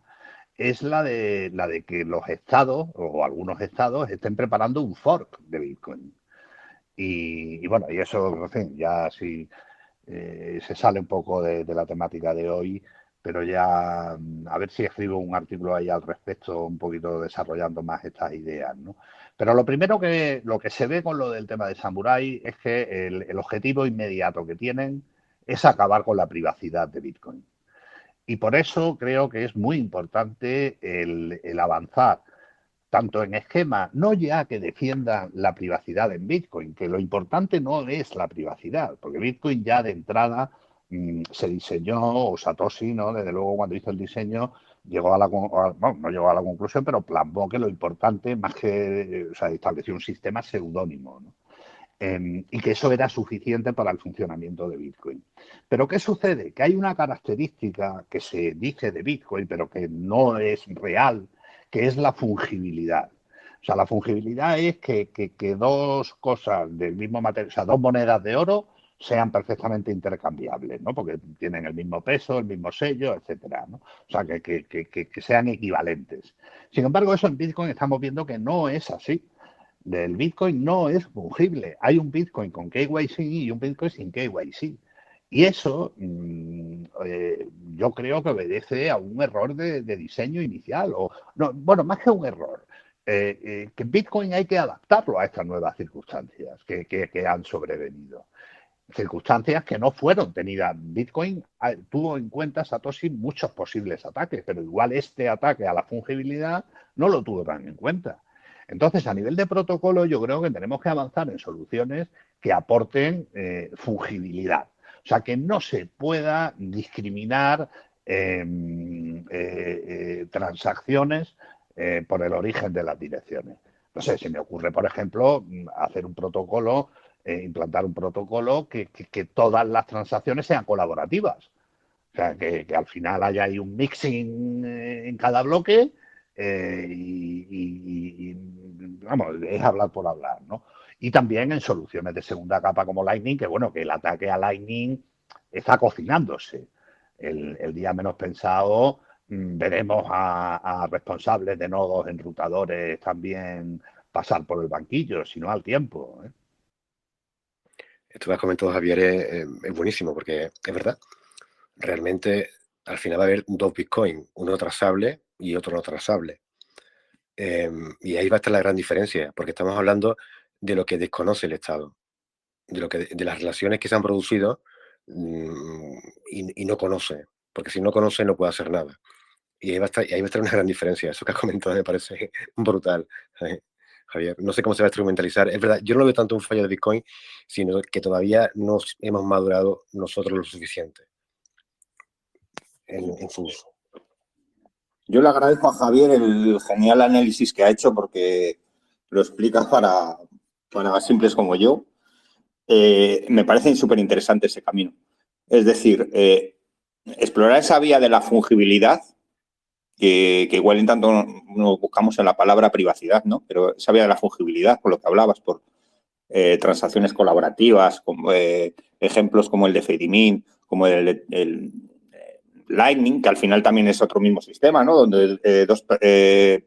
Speaker 6: es la de que los estados, o algunos estados, estén preparando un fork de Bitcoin. Y bueno, y eso, en fin, ya sí se sale un poco de la temática de hoy, pero ya a ver si escribo un artículo ahí al respecto, un poquito desarrollando más estas ideas, ¿no? Pero lo que se ve con lo del tema de Samurai es que el objetivo inmediato que tienen es acabar con la privacidad de Bitcoin. Y por eso creo que es muy importante el avanzar tanto en esquemas, no ya que defiendan la privacidad en Bitcoin, que lo importante no es la privacidad, porque Bitcoin ya de entrada se diseñó, o Satoshi, ¿no? Desde luego cuando hizo el diseño, llegó no llegó a la conclusión, pero plasmó que lo importante, más que, o sea, estableció un sistema seudónimo, ¿no? Y que eso era suficiente para el funcionamiento de Bitcoin. Pero ¿qué sucede? Que hay una característica que se dice de Bitcoin, pero que no es real, que es la fungibilidad. O sea, la fungibilidad es que dos cosas del mismo material, o sea, dos monedas de oro sean perfectamente intercambiables, ¿no? Porque tienen el mismo peso, el mismo sello, etcétera, ¿no? O sea, que sean equivalentes. Sin embargo, eso en Bitcoin estamos viendo que no es así. El Bitcoin no es fungible. Hay un Bitcoin con KYC y un Bitcoin sin KYC. Y eso yo creo que obedece a un error de diseño inicial. O, no, bueno, más que un error. Que Bitcoin hay que adaptarlo a estas nuevas circunstancias que han sobrevenido. circunstancias que no fueron tenidas. Bitcoin tuvo en cuenta Satoshi muchos posibles ataques, pero igual este ataque a la fungibilidad no lo tuvo tan en cuenta. Entonces, a nivel de protocolo, yo creo que tenemos que avanzar en soluciones que aporten fungibilidad. O sea, que no se pueda discriminar transacciones por el origen de las direcciones. No sé, se me ocurre, por ejemplo, hacer un protocolo, implantar un protocolo que todas las transacciones sean colaborativas. O sea, que al final haya ahí un mixing en cada bloque y, vamos, es hablar por hablar, ¿no? Y también en soluciones de segunda capa como Lightning, que bueno, que el ataque a Lightning está cocinándose. El día menos pensado veremos a responsables de nodos enrutadores también pasar por el banquillo, si no al tiempo.
Speaker 5: Esto que has comentado, Javier, es buenísimo, porque es verdad. Realmente, al final va a haber dos Bitcoin, uno trazable y otro no trazable. Y ahí va a estar la gran diferencia, porque estamos hablando de lo que desconoce el Estado, de las relaciones que se han producido y no conoce, porque si no conoce no puede hacer nada. Y ahí va a estar una gran diferencia. Eso que has comentado me parece brutal, Javier. No sé cómo se va a instrumentalizar. Es verdad, yo no lo veo tanto un fallo de Bitcoin, sino que todavía no hemos madurado nosotros lo suficiente en su uso.
Speaker 2: Yo le agradezco a Javier el genial análisis que ha hecho porque lo explica para simples como yo. Me parece súper interesante ese camino. Es decir, explorar esa vía de la fungibilidad, que igual en tanto no buscamos en la palabra privacidad, ¿no? Pero esa vía de la fungibilidad, por lo que hablabas, por transacciones colaborativas, como, ejemplos como el de Fedimint, como el Lightning, que al final también es otro mismo sistema, ¿no? Donde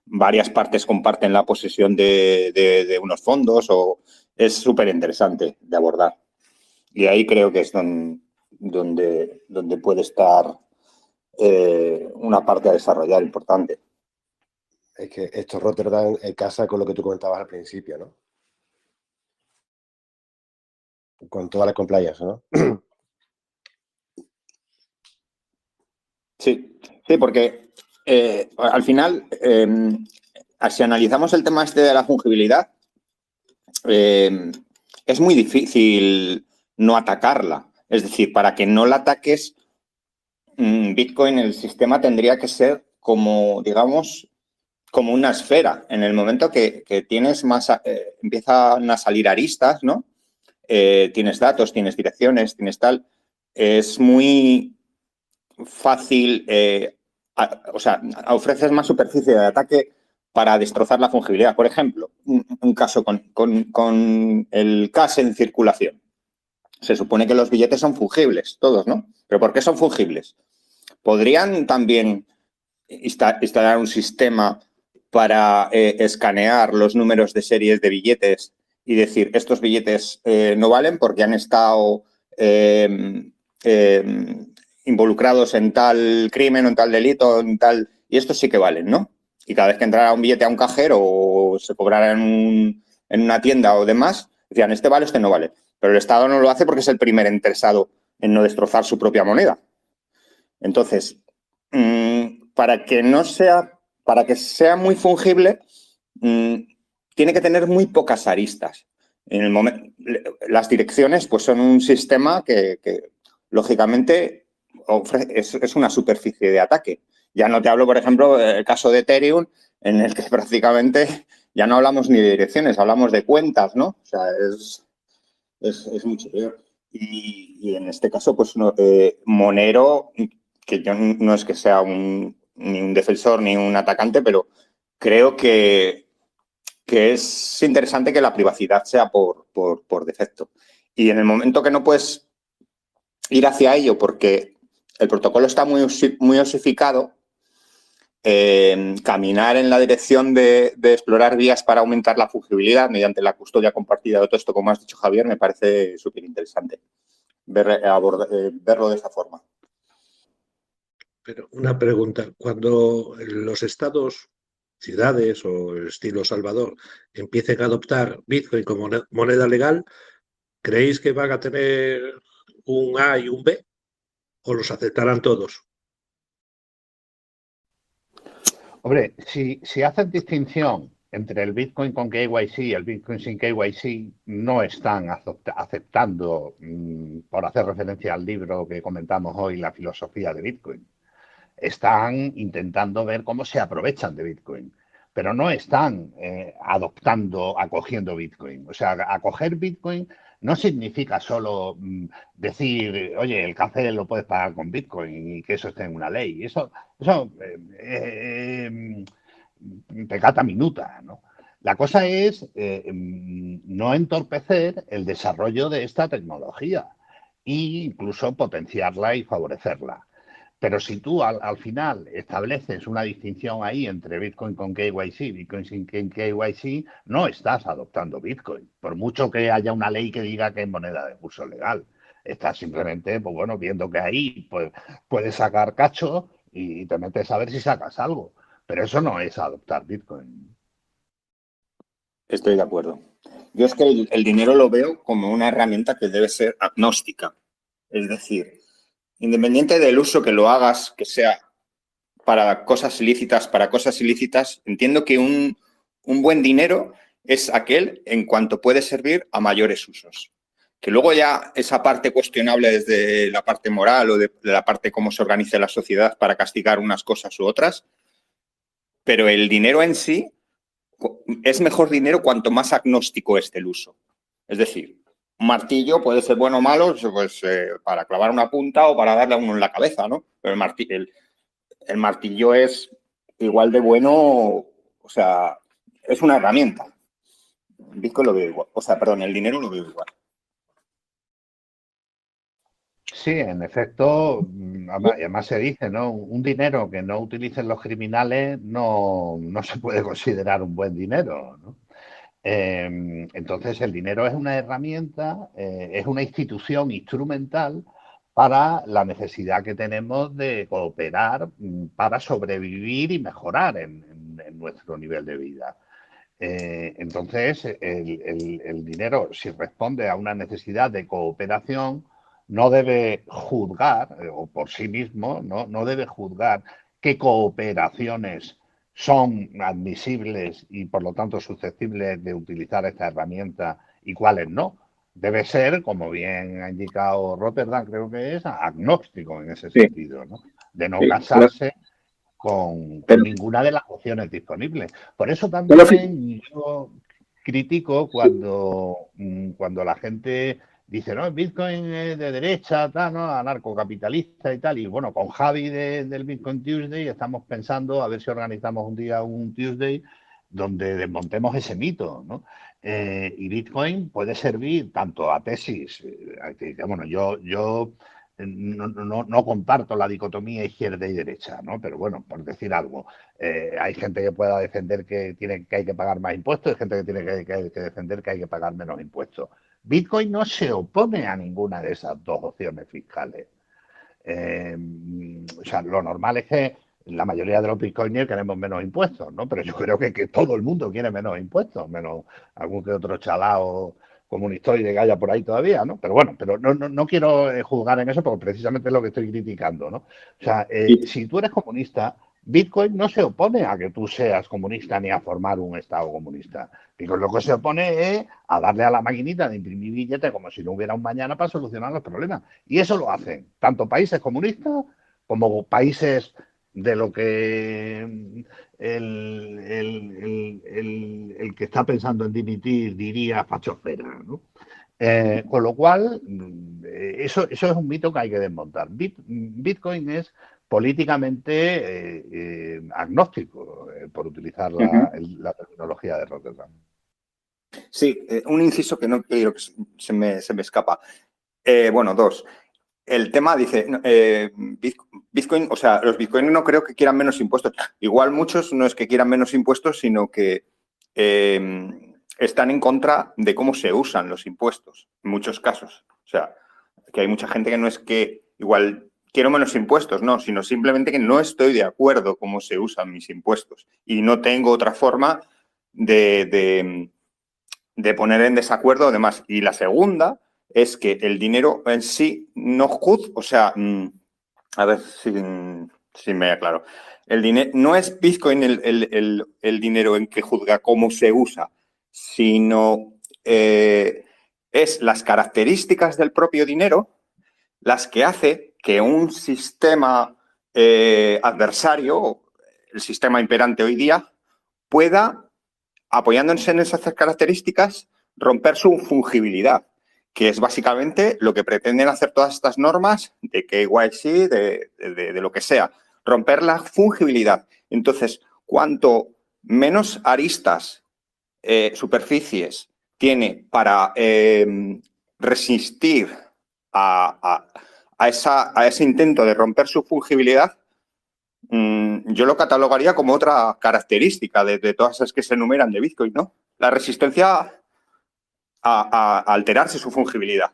Speaker 2: varias partes comparten la posesión de unos fondos, o es súper interesante de abordar. Y ahí creo que es donde puede estar una parte a desarrollar importante.
Speaker 5: Es que esto Rotterdam casa con lo que tú comentabas al principio, ¿no? Con toda la compliance, ¿no?
Speaker 2: Sí, porque al final, si analizamos el tema este de la fungibilidad, es muy difícil no atacarla. Es decir, para que no la ataques, Bitcoin, el sistema tendría que ser como, digamos, como una esfera. En el momento que tienes más, empiezan a salir aristas, ¿no? Tienes datos, tienes direcciones, tienes tal. Es muy fácil, o sea, ofreces más superficie de ataque para destrozar la fungibilidad. Por ejemplo, un caso con el cash en circulación. Se supone que los billetes son fungibles, todos, ¿no? ¿Pero por qué son fungibles? ¿Podrían también instalar un sistema para escanear los números de series de billetes y decir, estos billetes no valen porque han estado involucrados en tal crimen o en tal delito, en tal, y estos sí que valen, ¿no? Y cada vez que entrara un billete a un cajero o se cobrara en una tienda o demás, decían, este vale, este no vale. Pero el Estado no lo hace porque es el primer interesado en no destrozar su propia moneda. Entonces, para que sea muy fungible, tiene que tener muy pocas aristas. En el momento, las direcciones pues son un sistema que lógicamente es una superficie de ataque. Ya no te hablo, por ejemplo, del caso de Ethereum, en el que prácticamente ya no hablamos ni de direcciones, hablamos de cuentas, ¿no? O sea, es mucho peor. Y en este caso, pues Monero, que yo no es que sea ni un defensor ni un atacante, pero creo que es interesante que la privacidad sea por defecto. Y en el momento que no puedes ir hacia ello porque el protocolo está muy osificado, caminar en la dirección de explorar vías para aumentar la fungibilidad mediante la custodia compartida de todo esto, como has dicho, Javier, me parece súper interesante verlo de esa forma.
Speaker 3: Pero una pregunta, cuando los estados, ciudades o el estilo Salvador empiecen a adoptar Bitcoin como moneda legal, ¿Creéis que van a tener un A y un B o los aceptarán todos?
Speaker 6: Hombre, si hacen distinción entre el Bitcoin con KYC y el Bitcoin sin KYC, no están aceptando, por hacer referencia al libro que comentamos hoy, la filosofía de Bitcoin. Están intentando ver cómo se aprovechan de Bitcoin, pero no están acogiendo Bitcoin. O sea, acoger Bitcoin no significa solo decir, oye, el café lo puedes pagar con Bitcoin y que eso esté en una ley. Eso pecata minuta, ¿no? La cosa es no entorpecer el desarrollo de esta tecnología e incluso potenciarla y favorecerla. Pero si tú al final estableces una distinción ahí entre Bitcoin con KYC, Bitcoin sin KYC, no estás adoptando Bitcoin, por mucho que haya una ley que diga que es moneda de curso legal. Estás simplemente, pues bueno, viendo que ahí pues, puedes sacar cacho y te metes a ver si sacas algo. Pero eso no es adoptar Bitcoin.
Speaker 2: Estoy de acuerdo. Yo es que el dinero lo veo como una herramienta que debe ser agnóstica. Es decir, independiente del uso que lo hagas, que sea para cosas ilícitas, entiendo que un buen dinero es aquel en cuanto puede servir a mayores usos. Que luego ya esa parte cuestionable desde la parte moral o de la parte cómo se organiza la sociedad para castigar unas cosas u otras, pero el dinero en sí es mejor dinero cuanto más agnóstico esté el uso. Es decir, un martillo puede ser bueno o malo pues, para clavar una punta o para darle a uno en la cabeza, ¿no? Pero el martillo es igual de bueno, o sea, es una herramienta. El Bitcoin lo veo igual, o sea, perdón, el dinero lo veo igual.
Speaker 6: Sí, en efecto, además se dice, ¿no? Un dinero que no utilicen los criminales no se puede considerar un buen dinero, ¿no? Entonces, el dinero es una herramienta, es una institución instrumental para la necesidad que tenemos de cooperar para sobrevivir y mejorar en nuestro nivel de vida. Entonces, el dinero, si responde a una necesidad de cooperación, no debe juzgar, o por sí mismo, no debe juzgar qué cooperaciones son admisibles y por lo tanto susceptibles de utilizar esta herramienta y cuáles no. Debe ser, como bien ha indicado Rotterdam, creo que es, agnóstico en ese sentido, ¿no? De no casarse con ninguna de las opciones disponibles. Por eso también yo critico cuando la gente dice, no, el Bitcoin es de derecha, tal, ¿no? Anarcocapitalista y tal. Y bueno, con Javi del Bitcoin Tuesday estamos pensando a ver si organizamos un día un Tuesday donde desmontemos ese mito, ¿no? Y Bitcoin puede servir tanto a tesis, bueno, yo no comparto la dicotomía izquierda y derecha, ¿no? Pero bueno, por decir algo, hay gente que pueda defender que hay que pagar más impuestos, hay gente que tiene que defender que hay que pagar menos impuestos. Bitcoin no se opone a ninguna de esas dos opciones fiscales. O sea, lo normal es que la mayoría de los bitcoiners queremos menos impuestos, ¿no? Pero yo creo que todo el mundo quiere menos impuestos, menos algún que otro chalao comunistoide que haya por ahí todavía, ¿no? Pero bueno, pero no quiero juzgar en eso porque precisamente es lo que estoy criticando, ¿no? O sea, si tú eres comunista, Bitcoin no se opone a que tú seas comunista ni a formar un Estado comunista. Bitcoin lo que se opone es a darle a la maquinita de imprimir billetes como si no hubiera un mañana para solucionar los problemas. Y eso lo hacen tanto países comunistas como países de lo que el que está pensando en dimitir diría fachosfera, ¿no? Con lo cual, eso es un mito que hay que desmontar. Bitcoin es políticamente agnóstico, por utilizar la terminología de Rotterdam.
Speaker 2: Sí, un inciso que no quiero que se me escapa. Bueno, dos. El tema dice, Bitcoin, o sea, los bitcoiners no creo que quieran menos impuestos. Igual muchos no es que quieran menos impuestos, sino que están en contra de cómo se usan los impuestos, en muchos casos. O sea, que hay mucha gente que no es que igual quiero menos impuestos, no, sino simplemente que no estoy de acuerdo cómo se usan mis impuestos y no tengo otra forma de poner en desacuerdo, además. Y la segunda es que el dinero en sí no juzga, o sea, a ver si me aclaro. El dinero no es Bitcoin el dinero en que juzga cómo se usa, sino es las características del propio dinero las que hace que un sistema adversario, el sistema imperante hoy día, pueda, apoyándose en esas características, romper su fungibilidad, que es básicamente lo que pretenden hacer todas estas normas de KYC, de lo que sea, romper la fungibilidad. Entonces, cuanto menos aristas, superficies tiene para resistir a ese intento de romper su fungibilidad, yo lo catalogaría como otra característica de todas esas que se enumeran de Bitcoin, ¿no? La resistencia a alterarse su fungibilidad.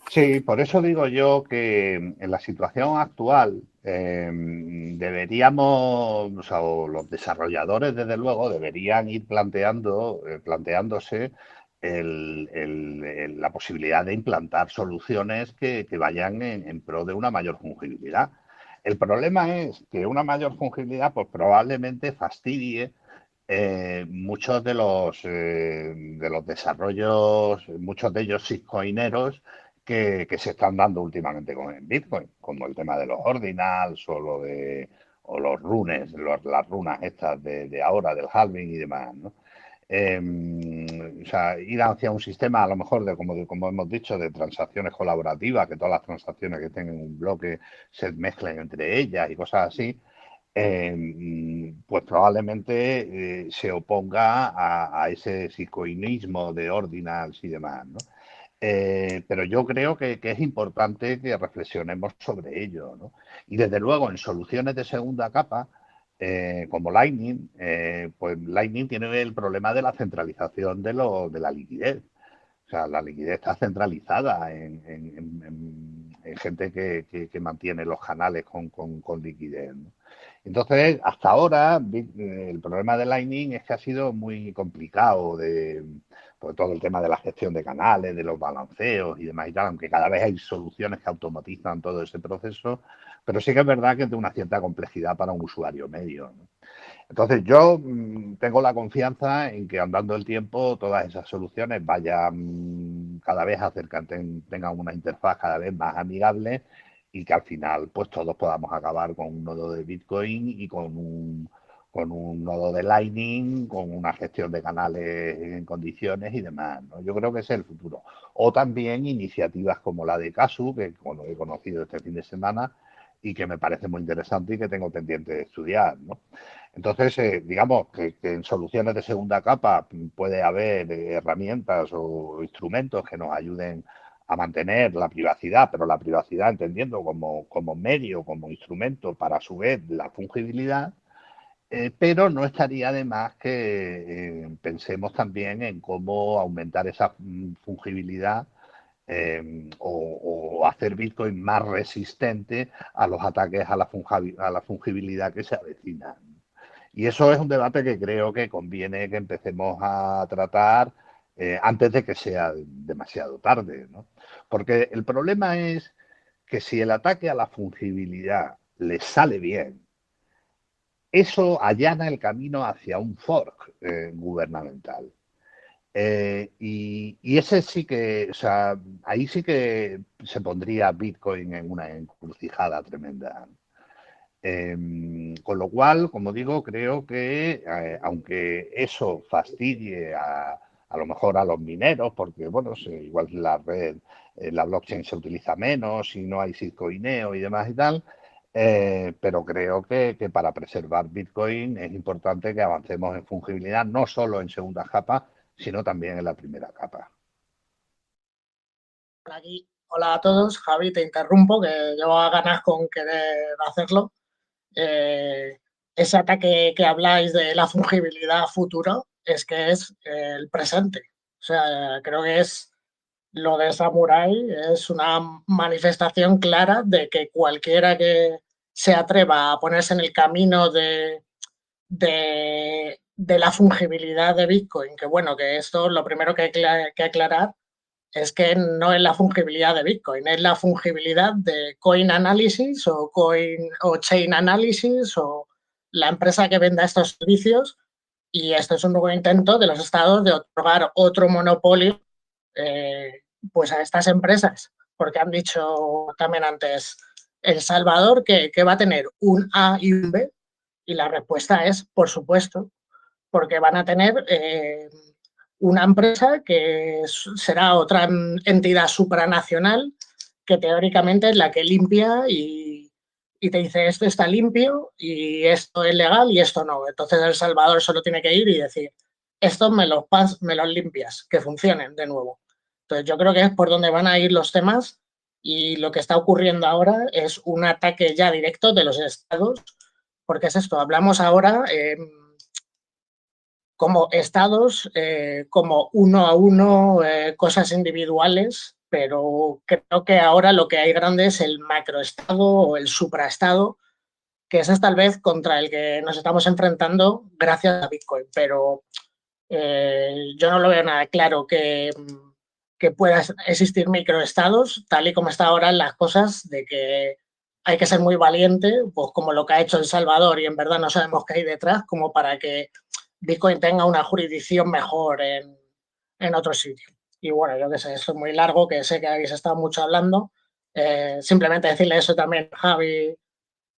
Speaker 6: Sí, por eso digo yo que en la situación actual deberíamos, o sea, o los desarrolladores desde luego deberían ir planteándose la posibilidad de implantar soluciones que vayan en pro de una mayor fungibilidad. El problema es que una mayor fungibilidad pues probablemente fastidie muchos de los desarrollos, muchos de ellos shitcoineros que se están dando últimamente con el Bitcoin, como el tema de los ordinals o los runes, las runas estas de ahora, del halving y demás, ¿no? O sea, ir hacia un sistema a lo mejor como hemos dicho, de transacciones colaborativas, que todas las transacciones que tengan un bloque se mezclen entre ellas y cosas así, pues probablemente se oponga a ese psicoinismo de ordinals y demás, ¿no? Pero yo creo que es importante que reflexionemos sobre ello, ¿no? Y desde luego en soluciones de segunda capa, como Lightning, pues Lightning tiene el problema de la centralización de la liquidez. O sea, la liquidez está centralizada en gente que mantiene los canales con liquidez, ¿no? Entonces, hasta ahora, el problema de Lightning es que ha sido muy complicado por todo el tema de la gestión de canales, de los balanceos y demás y tal, aunque cada vez hay soluciones que automatizan todo ese proceso, pero sí que es verdad que es de una cierta complejidad para un usuario medio, ¿no? Entonces yo tengo la confianza en que andando el tiempo todas esas soluciones vayan cada vez tengan una interfaz cada vez más amigable y que al final pues todos podamos acabar con un nodo de Bitcoin y con un nodo de Lightning, con una gestión de canales en condiciones y demás, ¿no? Yo creo que ese es el futuro. O también iniciativas como la de Casu, que he conocido este fin de semana y que me parece muy interesante y que tengo pendiente de estudiar, ¿no? Entonces, digamos que en soluciones de segunda capa puede haber herramientas o instrumentos que nos ayuden a mantener la privacidad, pero la privacidad entendiendo como medio, como instrumento para a su vez la fungibilidad, pero no estaría de más que pensemos también en cómo aumentar esa fungibilidad o hacer Bitcoin más resistente a los ataques a la fungibilidad que se avecinan. Y eso es un debate que creo que conviene que empecemos a tratar antes de que sea demasiado tarde, ¿no? Porque el problema es que si el ataque a la fungibilidad le sale bien, eso allana el camino hacia un fork gubernamental. Y ese sí que, o sea, ahí sí que se pondría Bitcoin en una encrucijada tremenda. Con lo cual, como digo, creo que aunque eso fastidie a lo mejor a los mineros, porque bueno, igual la red, la blockchain se utiliza menos y no hay shitcoineo y demás y tal, pero creo que para preservar Bitcoin es importante que avancemos en fungibilidad, no solo en segunda capa, sino también en la primera capa.
Speaker 7: Aquí. Hola a todos, Javi, te interrumpo, que llevo ganas con querer hacerlo. Ese ataque que habláis de la fungibilidad futuro es que es el presente. O sea, creo que es lo de Samurai, es una manifestación clara de que cualquiera que se atreva a ponerse en el camino de la fungibilidad de Bitcoin, que bueno, que esto lo primero que hay que aclarar es que no es la fungibilidad de Bitcoin, es la fungibilidad de Coin Analysis o Chain Analysis o la empresa que venda estos servicios. Y esto es un nuevo intento de los estados de otorgar otro monopolio pues a estas empresas, porque han dicho también antes El Salvador que va a tener un A y un B, y la respuesta es, por supuesto, porque van a tener una empresa que será otra entidad supranacional que teóricamente es la que limpia y te dice esto está limpio y esto es legal y esto no. Entonces El Salvador solo tiene que ir y decir estos me los limpias, que funcionen de nuevo. Entonces yo creo que es por donde van a ir los temas y lo que está ocurriendo ahora es un ataque ya directo de los estados, porque es esto, hablamos ahora como estados, como uno a uno, cosas individuales, pero creo que ahora lo que hay grande es el macroestado o el supraestado, que ese es tal vez contra el que nos estamos enfrentando gracias a Bitcoin, pero yo no lo veo nada claro que pueda existir microestados, tal y como está ahora las cosas, de que hay que ser muy valiente, pues como lo que ha hecho El Salvador y en verdad no sabemos qué hay detrás, como para que Bitcoin tenga una jurisdicción mejor en otro sitio. Y bueno, yo que sé, esto es muy largo, que sé que habéis estado mucho hablando. Simplemente decirle eso también a Javi,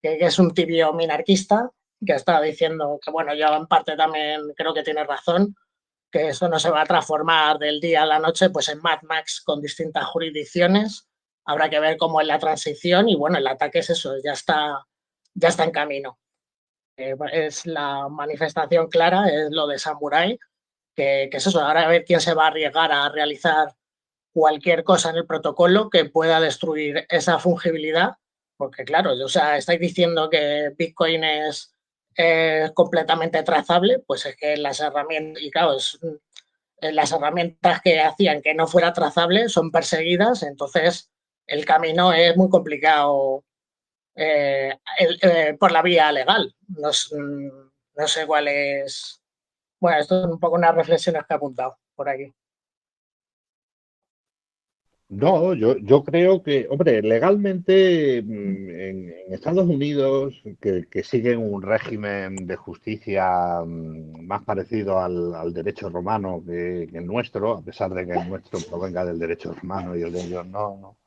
Speaker 7: que es un tibio minarquista, que está diciendo que, bueno, yo en parte también creo que tiene razón, que eso no se va a transformar del día a la noche pues en Mad Max con distintas jurisdicciones. Habrá que ver cómo es la transición y bueno, el ataque es eso, ya está en camino. Es la manifestación clara, es lo de Samurai, que es eso, ahora a ver quién se va a arriesgar a realizar cualquier cosa en el protocolo que pueda destruir esa fungibilidad, porque claro, o sea, estáis diciendo que Bitcoin es completamente trazable, pues es que las herramientas, y claro, las herramientas que hacían que no fuera trazable son perseguidas, entonces el camino es muy complicado por la vía legal. No sé cuál es. Bueno, esto es un poco unas reflexiones que he apuntado por aquí.
Speaker 6: No, yo creo que, hombre, legalmente en Estados Unidos, que siguen un régimen de justicia más parecido al derecho romano que el nuestro, a pesar de que el nuestro provenga del derecho romano y el de ellos no.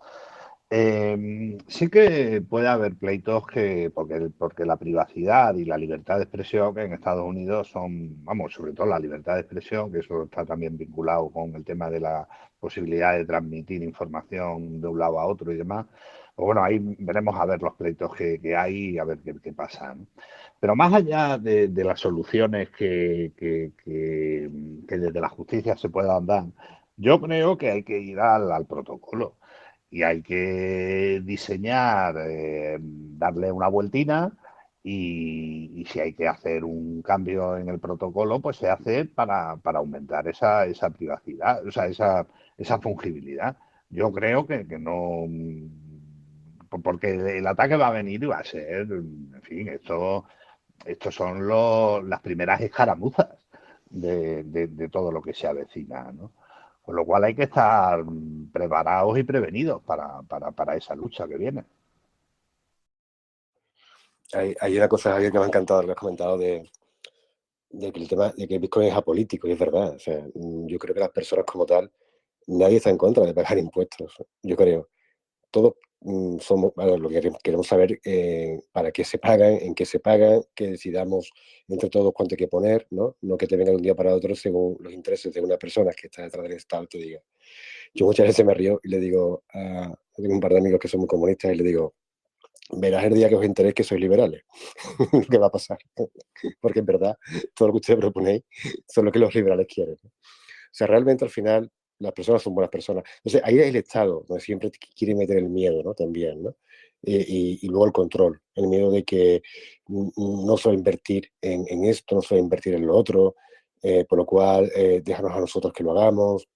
Speaker 6: Sí que puede haber pleitos porque la privacidad y la libertad de expresión en Estados Unidos son, vamos, sobre todo la libertad de expresión, que eso está también vinculado con el tema de la posibilidad de transmitir información de un lado a otro y demás. Pues bueno, ahí veremos a ver los pleitos que hay y a ver qué pasa, ¿no? Pero más allá de las soluciones que desde la justicia se puedan dar, yo creo que hay que ir al protocolo. Y hay que diseñar, darle una vueltina y si hay que hacer un cambio en el protocolo, pues se hace para aumentar esa privacidad, o sea, esa fungibilidad. Yo creo que no, porque el ataque va a venir y va a ser, en fin, estos son las primeras escaramuzas de todo lo que se avecina, ¿no? Con lo cual hay que estar preparados y prevenidos para esa lucha que viene.
Speaker 5: Hay una cosa, Javier, que me ha encantado, lo que has comentado de que el tema de que Bitcoin es apolítico, y es verdad. O sea, yo creo que las personas como tal, nadie está en contra de pagar impuestos. Yo creo. Todos somos, bueno, lo que queremos saber para qué se pagan, en qué se pagan, que decidamos entre todos cuánto hay que poner, ¿no? No que te venga de un día para otro según los intereses de una persona que está detrás del Estado te diga. Yo muchas veces me río y le digo tengo un par de amigos que son muy comunistas y le digo, verás el día que os enteréis que sois liberales. ¿Qué va a pasar? Porque en verdad todo lo que ustedes proponéis son lo que los liberales quieren, ¿no? O sea, realmente al final las personas son buenas personas. Entonces, ahí hay el Estado, donde siempre quiere meter el miedo, ¿no? También, ¿no? Y luego el control, el miedo de que no se va a invertir en esto, no se va a invertir en lo otro, por lo cual déjanos a nosotros que lo hagamos.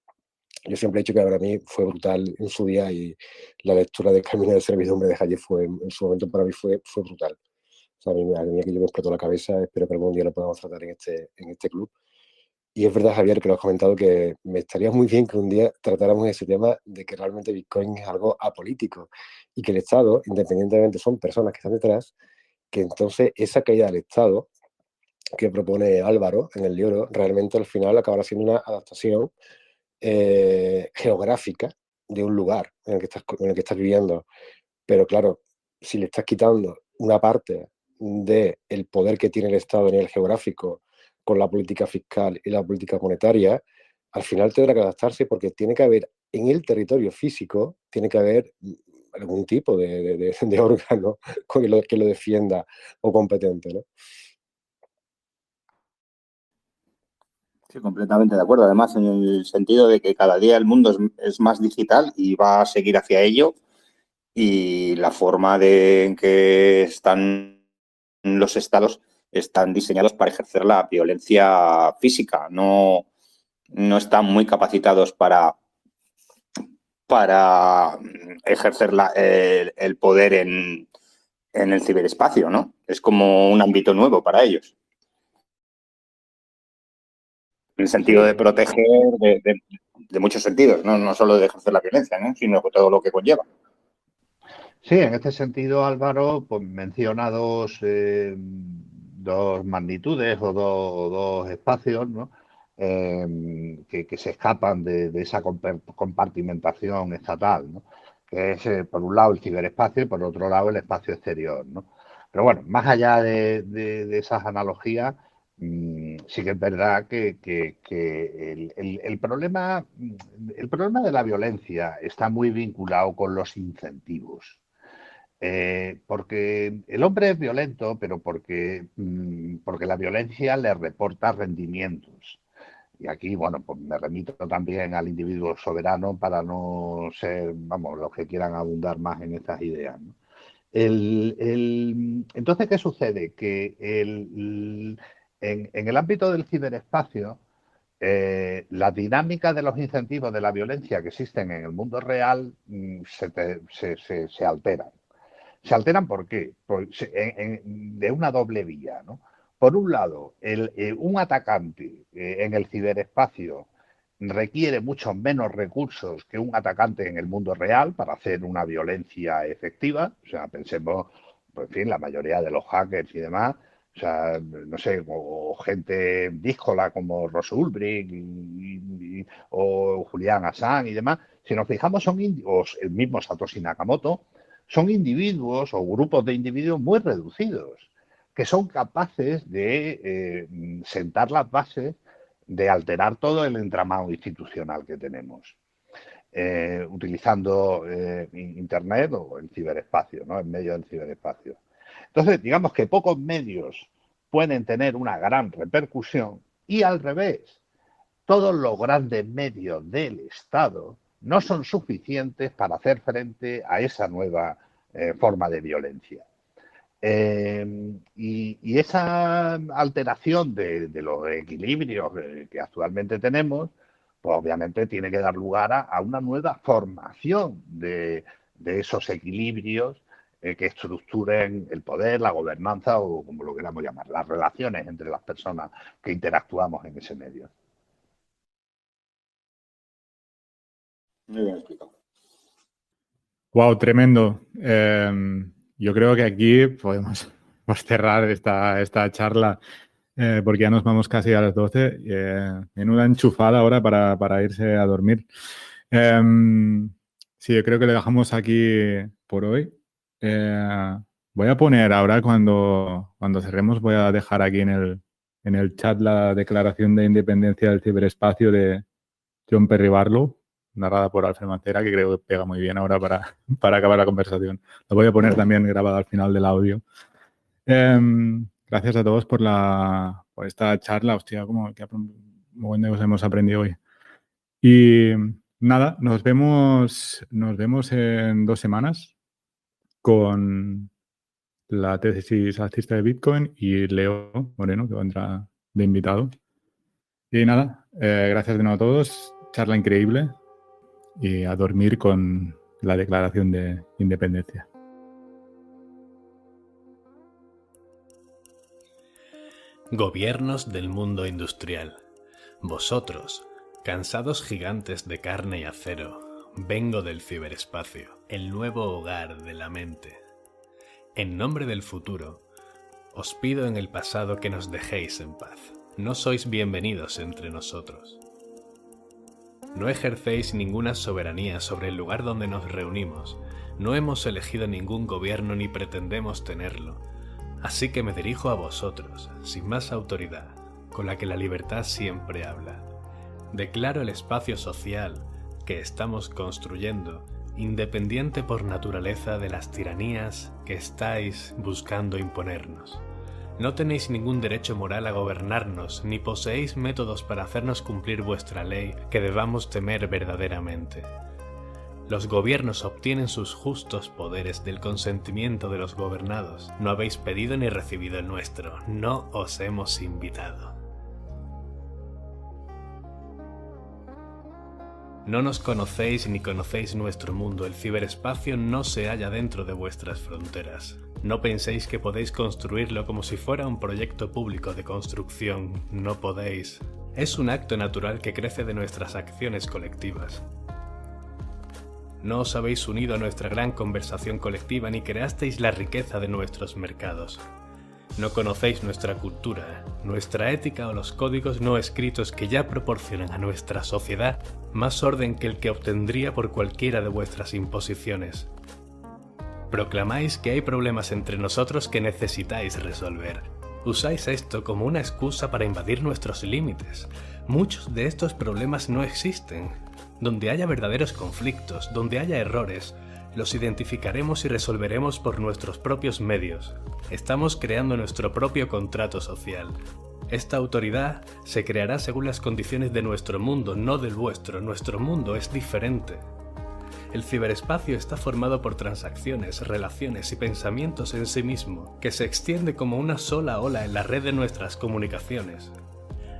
Speaker 5: Yo siempre he dicho que para mí fue brutal en su día y la lectura del Camino de Servidumbre de Hayek fue, en su momento para mí fue brutal. O sea, a mí aquello me explotó la cabeza, espero que algún día lo podamos tratar en este club. Y es verdad, Javier, que lo has comentado, que me estaría muy bien que un día tratáramos ese tema de que realmente Bitcoin es algo apolítico y que el Estado, independientemente, son personas que están detrás, que entonces esa caída del Estado que propone Álvaro en el libro, realmente al final acabará siendo una adaptación geográfica de un lugar en el que estás viviendo. Pero claro, si le estás quitando una parte del poder que tiene el Estado a nivel geográfico con la política fiscal y la política monetaria, al final tendrá que adaptarse porque tiene que haber en el territorio físico, tiene que haber algún tipo de órgano que lo defienda o competente, ¿no?
Speaker 2: Sí, completamente de acuerdo. Además, en el sentido de que cada día el mundo es más digital y va a seguir hacia ello. Y la forma en que están los estados están diseñados para ejercer la violencia física. No están muy capacitados para ejercer el poder en el ciberespacio, ¿no? Es como un ámbito nuevo para ellos. En el sentido de proteger de muchos sentidos, no solo de ejercer la violencia, ¿no? Sino todo lo que conlleva.
Speaker 6: Sí, en este sentido, Álvaro, pues menciona dos magnitudes o dos espacios, ¿no? Que se escapan de esa compartimentación estatal, ¿no? Que es, por un lado, el ciberespacio y por otro lado, el espacio exterior, ¿no? Pero bueno, más allá de esas analogías, sí que es verdad que el problema de la violencia está muy vinculado con los incentivos. Porque el hombre es violento, pero porque la violencia le reporta rendimientos. Y aquí, bueno, pues me remito también al individuo soberano para no ser, vamos, los que quieran abundar más en estas ideas, ¿no? Entonces, ¿qué sucede? Que en el ámbito del ciberespacio, la dinámica de los incentivos de la violencia que existen en el mundo real se alteran. ¿Se alteran por qué? De una doble vía, ¿no? Por un lado, un atacante en el ciberespacio requiere mucho menos recursos que un atacante en el mundo real para hacer una violencia efectiva. O sea, pensemos, pues, en fin, la mayoría de los hackers y demás, o sea, no sé, o gente díscola como Ross Ulbricht o Julian Assange y demás. Si nos fijamos, son o el mismo Satoshi Nakamoto, son individuos o grupos de individuos muy reducidos que son capaces de sentar las bases de alterar todo el entramado institucional que tenemos, utilizando Internet o el ciberespacio, ¿no? En medio del ciberespacio. Entonces, digamos que pocos medios pueden tener una gran repercusión y al revés, todos los grandes medios del Estado no son suficientes para hacer frente a esa nueva forma de violencia. Y esa alteración de los equilibrios que actualmente tenemos, pues obviamente tiene que dar lugar a una nueva formación de esos equilibrios que estructuren el poder, la gobernanza o como lo queramos llamar, las relaciones entre las personas que interactuamos en ese medio.
Speaker 2: Muy bien explicado.
Speaker 1: Wow, tremendo. Yo creo que aquí podemos cerrar esta charla porque ya nos vamos casi a las 12. Menuda enchufada ahora para irse a dormir. Sí, yo creo que le dejamos aquí por hoy. Voy a poner ahora cuando cerremos, voy a dejar aquí en el chat la declaración de independencia del ciberespacio de John Perry Barlow, narrada por Alfred Mancera, que creo que pega muy bien ahora para acabar la conversación. Lo voy a poner también grabado al final del audio. Gracias a todos por esta charla. Hostia, qué nos hemos aprendido hoy. Y nada, nos vemos en 2 semanas con la tesis alcista de Bitcoin y Leo Moreno, que vendrá de invitado. Y nada, gracias de nuevo a todos. Charla increíble. Y a dormir con la declaración de independencia.
Speaker 8: Gobiernos del mundo industrial. Vosotros, cansados gigantes de carne y acero, vengo del ciberespacio, el nuevo hogar de la mente. En nombre del futuro, os pido en el pasado que nos dejéis en paz. No sois bienvenidos entre nosotros. No ejercéis ninguna soberanía sobre el lugar donde nos reunimos. No hemos elegido ningún gobierno ni pretendemos tenerlo. Así que me dirijo a vosotros, sin más autoridad, con la que la libertad siempre habla. Declaro el espacio social que estamos construyendo, independiente por naturaleza de las tiranías que estáis buscando imponernos. No tenéis ningún derecho moral a gobernarnos, ni poseéis métodos para hacernos cumplir vuestra ley que debamos temer verdaderamente. Los gobiernos obtienen sus justos poderes del consentimiento de los gobernados. No habéis pedido ni recibido el nuestro, no os hemos invitado. No nos conocéis ni conocéis nuestro mundo, el ciberespacio no se halla dentro de vuestras fronteras. No penséis que podéis construirlo como si fuera un proyecto público de construcción, no podéis. Es un acto natural que crece de nuestras acciones colectivas. No os habéis unido a nuestra gran conversación colectiva ni creasteis la riqueza de nuestros mercados. No conocéis nuestra cultura, nuestra ética o los códigos no escritos que ya proporcionan a nuestra sociedad más orden que el que obtendría por cualquiera de vuestras imposiciones. Proclamáis que hay problemas entre nosotros que necesitáis resolver. Usáis esto como una excusa para invadir nuestros límites. Muchos de estos problemas no existen. Donde haya verdaderos conflictos, donde haya errores, los identificaremos y resolveremos por nuestros propios medios. Estamos creando nuestro propio contrato social. Esta autoridad se creará según las condiciones de nuestro mundo, no del vuestro. Nuestro mundo es diferente. El ciberespacio está formado por transacciones, relaciones y pensamientos en sí mismo, que se extiende como una sola ola en la red de nuestras comunicaciones.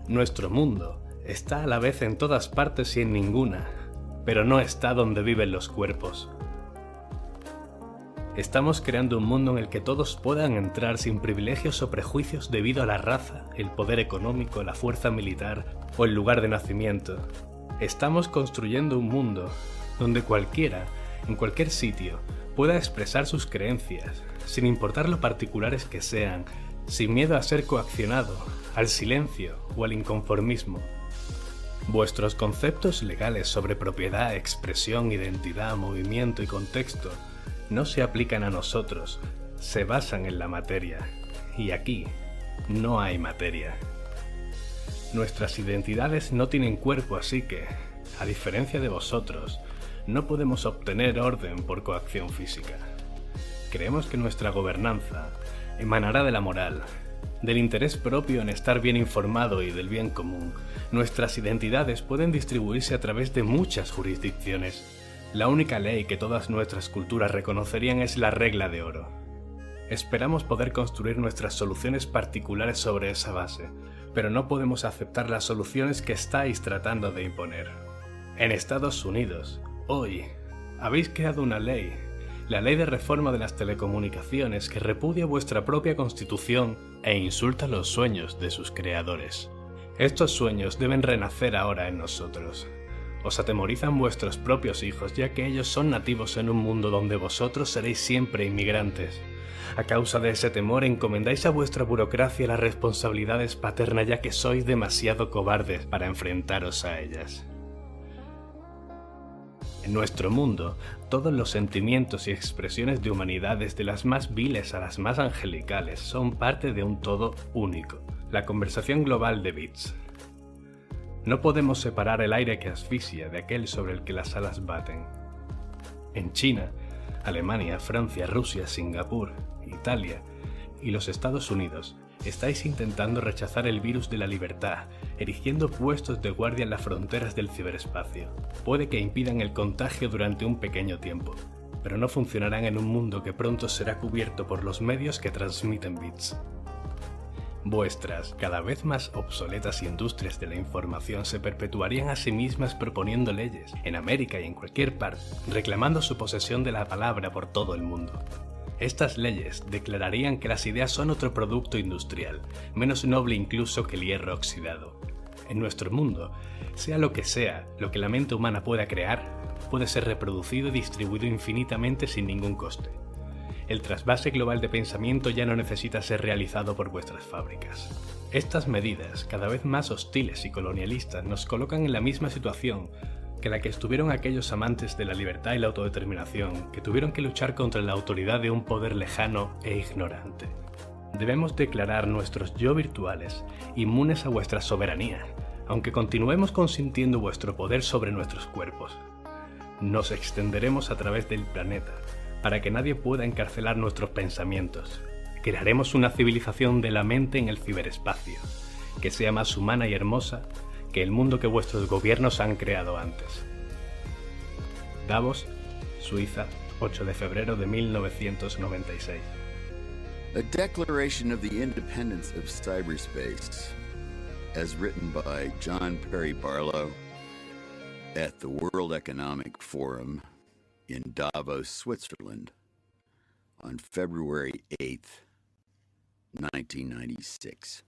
Speaker 8: Nuestro mundo está a la vez en todas partes y en ninguna, pero no está donde viven los cuerpos. Estamos creando un mundo en el que todos puedan entrar sin privilegios o prejuicios debido a la raza, el poder económico, la fuerza militar o el lugar de nacimiento. Estamos construyendo un mundo donde cualquiera, en cualquier sitio, pueda expresar sus creencias, sin importar lo particulares que sean, sin miedo a ser coaccionado, al silencio o al inconformismo. Vuestros conceptos legales sobre propiedad, expresión, identidad, movimiento y contexto no se aplican a nosotros, se basan en la materia, y aquí no hay materia. Nuestras identidades no tienen cuerpo, así que, a diferencia de vosotros, no podemos obtener orden por coacción física. Creemos que nuestra gobernanza emanará de la moral, del interés propio en estar bien informado y del bien común. Nuestras identidades pueden distribuirse a través de muchas jurisdicciones. La única ley que todas nuestras culturas reconocerían es la regla de oro. Esperamos poder construir nuestras soluciones particulares sobre esa base, pero no podemos aceptar las soluciones que estáis tratando de imponer. En Estados Unidos, hoy, habéis creado una ley, la Ley de Reforma de las Telecomunicaciones, que repudia vuestra propia Constitución e insulta los sueños de sus creadores. Estos sueños deben renacer ahora en nosotros. Os atemorizan vuestros propios hijos, ya que ellos son nativos en un mundo donde vosotros seréis siempre inmigrantes. A causa de ese temor encomendáis a vuestra burocracia las responsabilidades paternas, ya que sois demasiado cobardes para enfrentaros a ellas. En nuestro mundo, todos los sentimientos y expresiones de humanidad, desde las más viles a las más angelicales, son parte de un todo único, la conversación global de bits. No podemos separar el aire que asfixia de aquel sobre el que las alas baten. En China, Alemania, Francia, Rusia, Singapur, Italia y los Estados Unidos, estáis intentando rechazar el virus de la libertad, erigiendo puestos de guardia en las fronteras del ciberespacio. Puede que impidan el contagio durante un pequeño tiempo, pero no funcionarán en un mundo que pronto será cubierto por los medios que transmiten bits. Vuestras, cada vez más obsoletas industrias de la información se perpetuarían a sí mismas proponiendo leyes, en América y en cualquier parte, reclamando su posesión de la palabra por todo el mundo. Estas leyes declararían que las ideas son otro producto industrial, menos noble incluso que el hierro oxidado. En nuestro mundo, sea lo que la mente humana pueda crear, puede ser reproducido y distribuido infinitamente sin ningún coste. El trasvase global de pensamiento ya no necesita ser realizado por vuestras fábricas. Estas medidas, cada vez más hostiles y colonialistas, nos colocan en la misma situación que la que estuvieron aquellos amantes de la libertad y la autodeterminación, que tuvieron que luchar contra la autoridad de un poder lejano e ignorante. Debemos declarar nuestros yo virtuales inmunes a vuestra soberanía, aunque continuemos consintiendo vuestro poder sobre nuestros cuerpos. Nos extenderemos a través del planeta, para que nadie pueda encarcelar nuestros pensamientos. Crearemos una civilización de la mente en el ciberespacio, que sea más humana y hermosa que el mundo que vuestros gobiernos han creado antes. Davos, Suiza, 8 de febrero de 1996.
Speaker 9: A Declaration of the Independence of Cyberspace, as written by John Perry Barlow at the World Economic Forum in Davos, Switzerland, on February 8th, 1996.